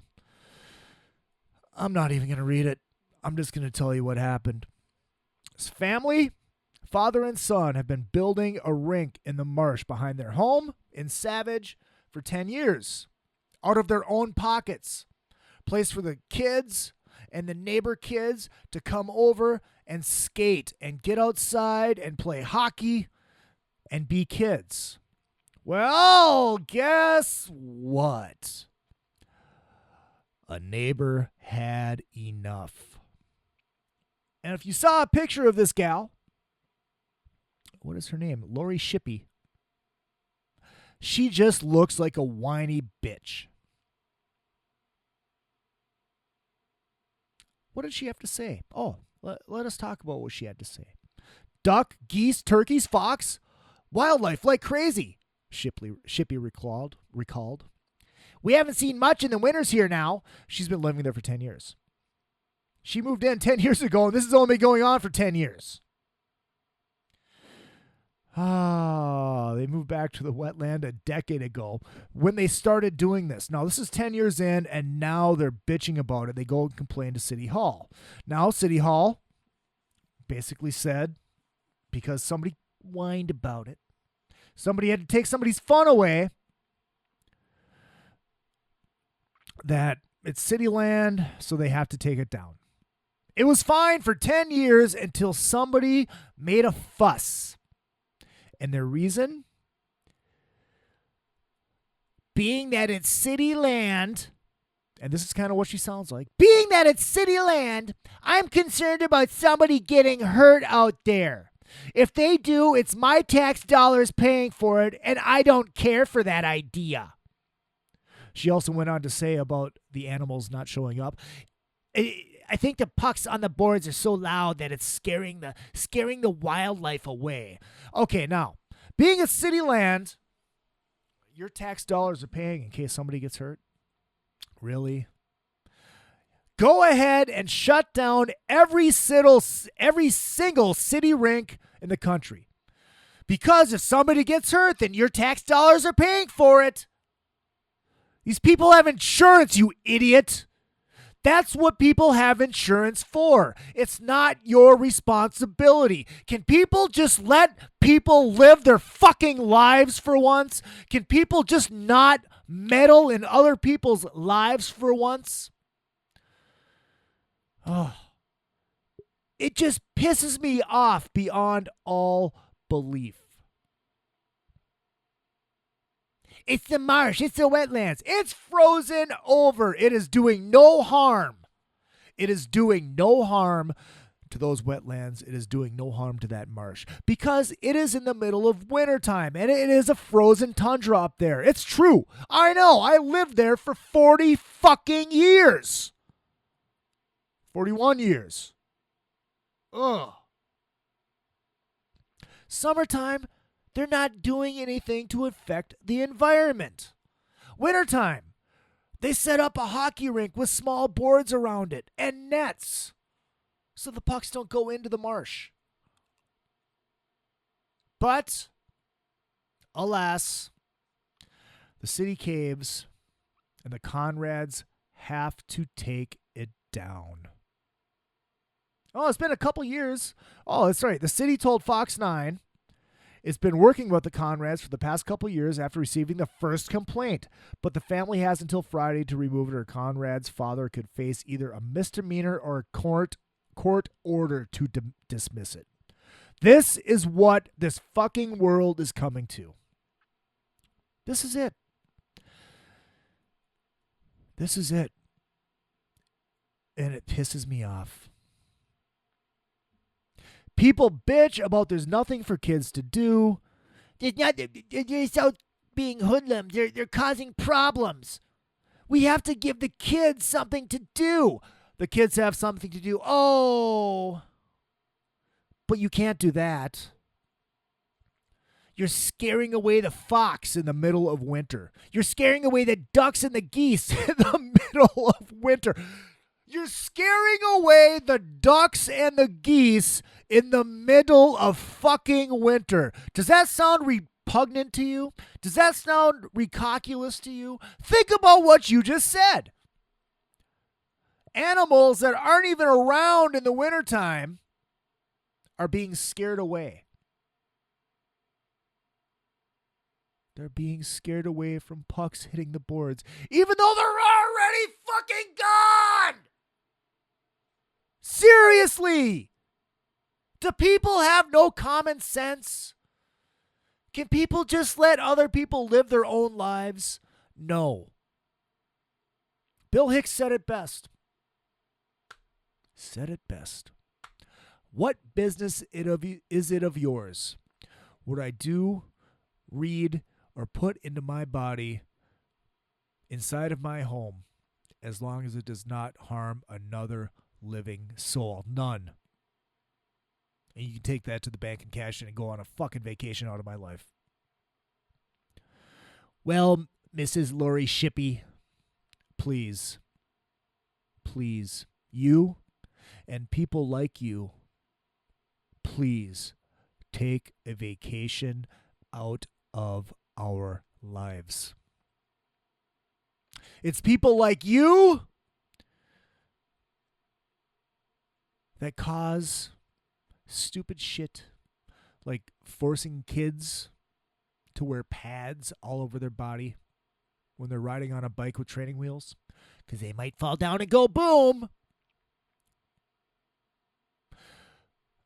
Speaker 1: I'm not even going to read it. I'm just going to tell you what happened. His family, father and son, have been building a rink in the marsh behind their home in Savage for 10 years. Out of their own pockets. Place for the kids and the neighbor kids to come over and skate and get outside and play hockey and be kids. Well, guess what? A neighbor had enough. And if you saw a picture of this gal, what is her name? Lori Shippey. She just looks like a whiny bitch. What did she have to say? Oh, let us talk about what she had to say. Duck, geese, turkeys, fox, wildlife like crazy, Shippey recalled. We haven't seen much in the winters here now. She's been living there for 10 years. She moved in 10 years ago, and this has only been going on for 10 years. They moved back to the wetland a decade ago when they started doing this. Now, this is 10 years in, and now they're bitching about it. They go and complain to City Hall. Now, City Hall basically said, because somebody whined about it. Somebody had to take somebody's fun away. That it's city land, so they have to take it down. It was fine for 10 years until somebody made a fuss. And their reason? Being that it's city land, and this is kind of what she sounds like, being that it's city land, I'm concerned about somebody getting hurt out there. If they do, it's my tax dollars paying for it, and I don't care for that idea. She also went on to say about the animals not showing up. I think the pucks on the boards are so loud that it's scaring the wildlife away. Okay, now, being a city land, your tax dollars are paying in case somebody gets hurt. Really? Go ahead and shut down every single city rink in the country. Because if somebody gets hurt, then your tax dollars are paying for it. These people have insurance, you idiot. That's what people have insurance for. It's not your responsibility. Can people just let people live their fucking lives for once? Can people just not meddle in other people's lives for once? Oh, it just pisses me off beyond all belief. It's the marsh. It's the wetlands. It's frozen over. It is doing no harm. It is doing no harm to those wetlands. It is doing no harm to that marsh because it is in the middle of wintertime and it is a frozen tundra up there. It's true. I know. I lived there for 40 fucking years. 41 years. Ugh. Summertime, they're not doing anything to affect the environment. Wintertime, they set up a hockey rink with small boards around it and nets so the pucks don't go into the marsh. But, alas, the city caves and the Conrads have to take it down. Oh, it's been a couple years. Oh, that's right. The city told Fox 9 it's been working with the Conrads for the past couple years after receiving the first complaint, but the family has until Friday to remove it or Conrad's father could face either a misdemeanor or a court order to dismiss it. This is what this fucking world is coming to. This is it. This is it. And it pisses me off. People bitch about there's nothing for kids to do. They're so being hoodlums. They're causing problems. We have to give the kids something to do. The kids have something to do. Oh, but you can't do that. You're scaring away the fox in the middle of winter. You're scaring away the ducks and the geese in the middle of winter. You're scaring away the ducks and the geese in the middle of fucking winter. Does that sound repugnant to you? Does that sound ridiculous to you? Think about what you just said. Animals that aren't even around in the wintertime are being scared away. They're being scared away from pucks hitting the boards, even though they're already fucking gone! Seriously! Do people have no common sense? Can people just let other people live their own lives? No. Bill Hicks said it best. What business is it of yours? What I do, read, or put into my body inside of my home, as long as it does not harm another living soul. None. And you can take that to the bank and cash it and go on a fucking vacation out of my life. Well, Mrs. Lori Shippey, please, you and people like you, please take a vacation out of our lives. It's people like you that cause stupid shit like forcing kids to wear pads all over their body when they're riding on a bike with training wheels because they might fall down and go boom.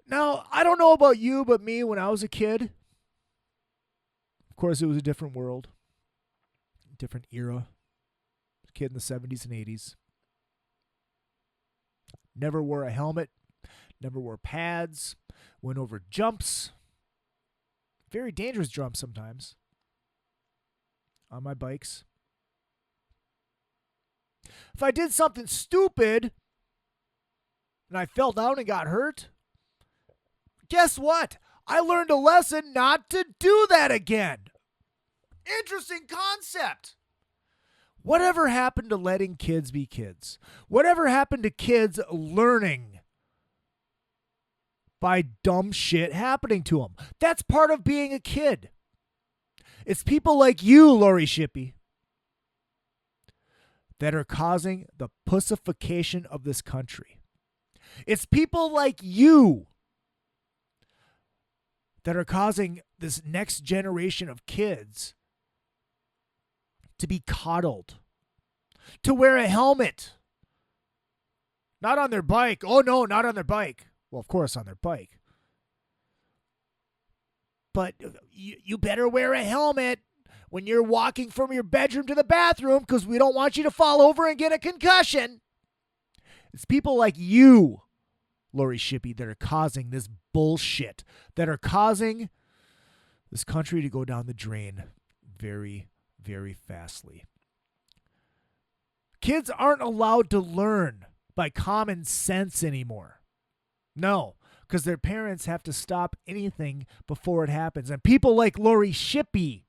Speaker 1: Now, I don't know about you, but me, when I was a kid, of course, it was a different world, different era. A kid in the 70s and 80s. Never wore a helmet, never wore pads, went over jumps. Very dangerous jumps sometimes on my bikes. If I did something stupid and I fell down and got hurt, guess what? I learned a lesson not to do that again. Interesting concept. Whatever happened to letting kids be kids? Whatever happened to kids learning by dumb shit happening to them? That's part of being a kid. It's people like you, Lori Shippey, that are causing the pussification of this country. It's people like you that are causing this next generation of kids to be coddled, to wear a helmet. Not on their bike. Oh, no, not on their bike. Well, of course, on their bike. But you better wear a helmet when you're walking from your bedroom to the bathroom because we don't want you to fall over and get a concussion. It's people like you, Lori Shippey, that are causing this bullshit, that are causing this country to go down the drain very, very fastly. Kids aren't allowed to learn by common sense anymore. No, because their parents have to stop anything before it happens. And people like Lori Shippey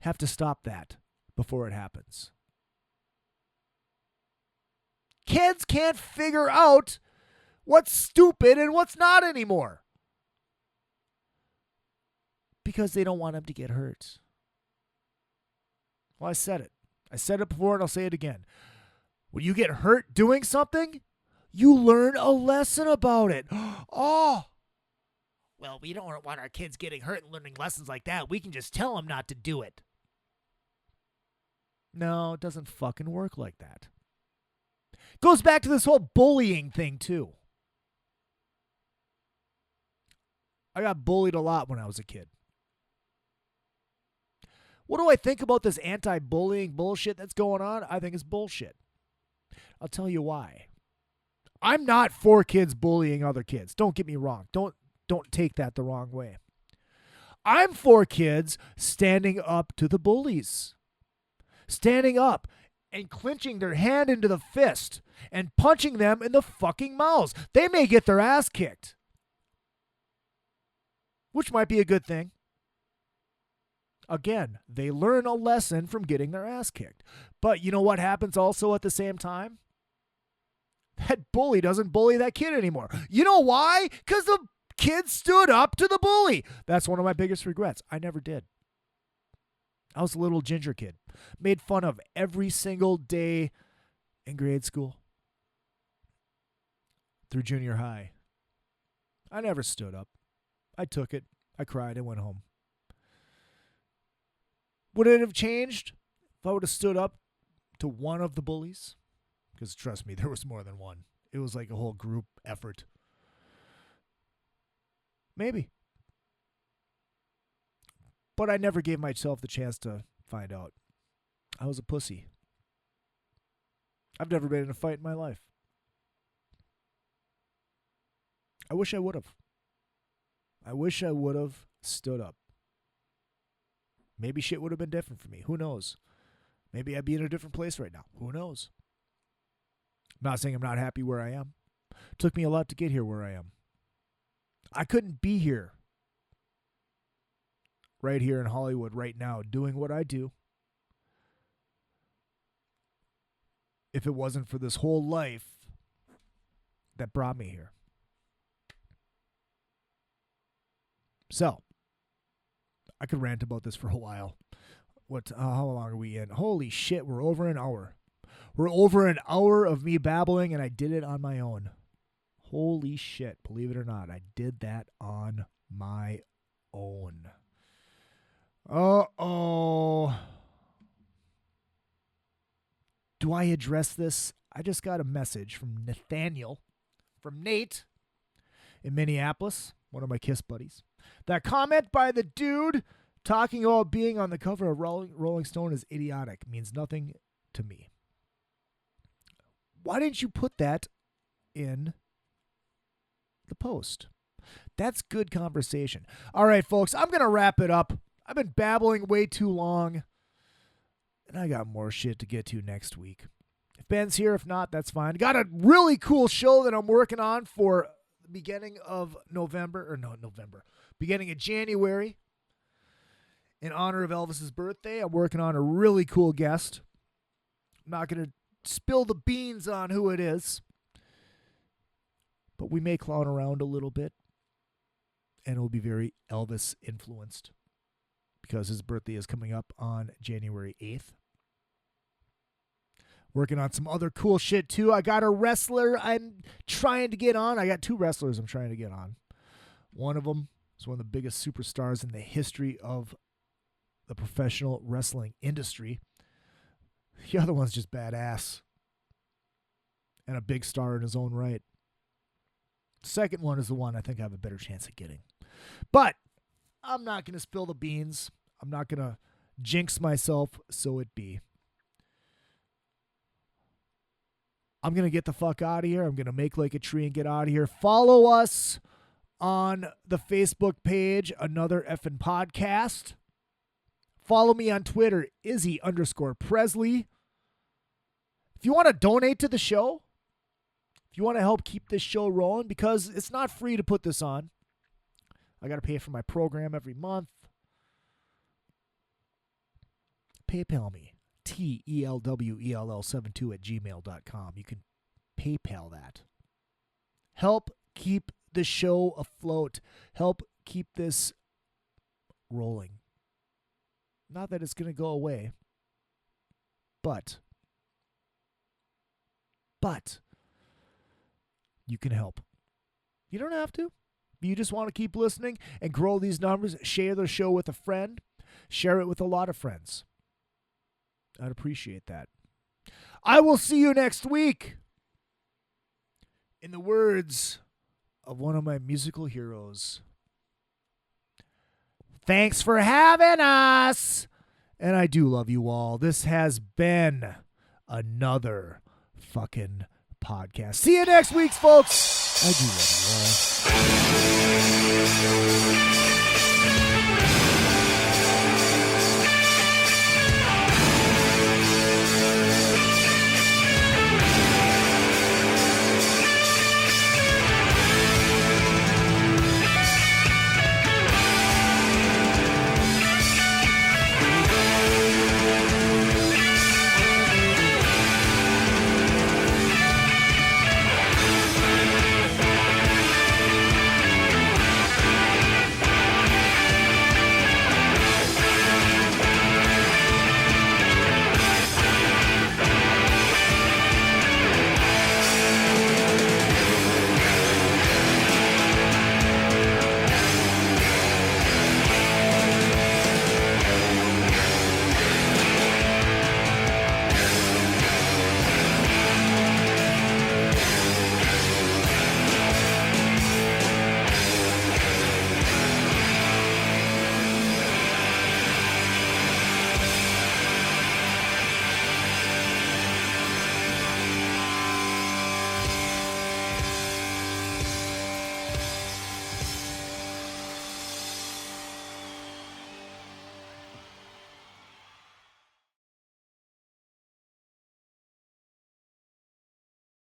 Speaker 1: have to stop that before it happens. Kids can't figure out what's stupid and what's not anymore because they don't want them to get hurt. Well, I said it. I said it before and I'll say it again. When you get hurt doing something, you learn a lesson about it. Oh, well, we don't want our kids getting hurt and learning lessons like that. We can just tell them not to do it. No, it doesn't fucking work like that. Goes back to this whole bullying thing, too. I got bullied a lot when I was a kid. What do I think about this anti-bullying bullshit that's going on? I think it's bullshit. I'll tell you why. I'm not for kids bullying other kids. Don't get me wrong. Don't take that the wrong way. I'm for kids standing up to the bullies. Standing up and clinching their hand into the fist and punching them in the fucking mouths. They may get their ass kicked, which might be a good thing. Again, they learn a lesson from getting their ass kicked. But you know what happens also at the same time? That bully doesn't bully that kid anymore. You know why? Because the kid stood up to the bully. That's one of my biggest regrets. I never did. I was a little ginger kid. Made fun of every single day in grade school. Through junior high. I never stood up. I took it. I cried and went home. Would it have changed if I would have stood up to one of the bullies? Because trust me, there was more than one. It was like a whole group effort. Maybe. But I never gave myself the chance to find out. I was a pussy. I've never been in a fight in my life. I wish I would have. I wish I would have stood up. Maybe shit would have been different for me. Who knows? Maybe I'd be in a different place right now. Who knows? I'm not saying I'm not happy where I am. It took me a lot to get here where I am. I couldn't be here. Right here in Hollywood right now doing what I do if it wasn't for this whole life that brought me here. So, I could rant about this for a while. How long are we in? Holy shit, we're over an hour. We're over an hour of me babbling, and I did it on my own. Holy shit, believe it or not, I did that on my own. Uh-oh. Do I address this? I just got a message from Nate in Minneapolis, one of my KISS buddies. That comment by the dude talking about being on the cover of Rolling Stone is idiotic. Means nothing to me. Why didn't you put that in the post? That's good conversation. All right, folks, I'm going to wrap it up. I've been babbling way too long, and I got more shit to get to next week. If Ben's here, if not, that's fine. Got a really cool show that I'm working on for the beginning of beginning of January. In honor of Elvis's birthday, I'm working on a really cool guest. I'm not going to spill the beans on who it is, but we may clown around a little bit, and it will be very Elvis influenced because his birthday is coming up on January 8th. Working on some other cool shit too. I got a wrestler I'm trying to get on. I got 2 wrestlers I'm trying to get on. One of them is one of the biggest superstars in the history of the professional wrestling industry. The other one's just badass and a big star in his own right. The second one is the one I think I have a better chance of getting. But I'm not going to spill the beans. I'm not going to jinx myself, so it be. I'm going to get the fuck out of here. I'm going to make like a tree and get out of here. Follow us on the Facebook page, Another Effin' Podcast. Follow me on Twitter, Izzy_Presley. If you want to donate to the show, if you want to help keep this show rolling, because it's not free to put this on. I got to pay for my program every month. PayPal me, TELWELL72@gmail.com. You can PayPal that. Help keep the show afloat. Help keep this rolling. Not that it's going to go away, but you can help. You don't have to. You just want to keep listening and grow these numbers. Share the show with a friend. Share it with a lot of friends. I'd appreciate that. I will see you next week. In the words of one of my musical heroes, thanks for having us. And I do love you all. This has been another fucking podcast. See you next week, folks. I do love you all.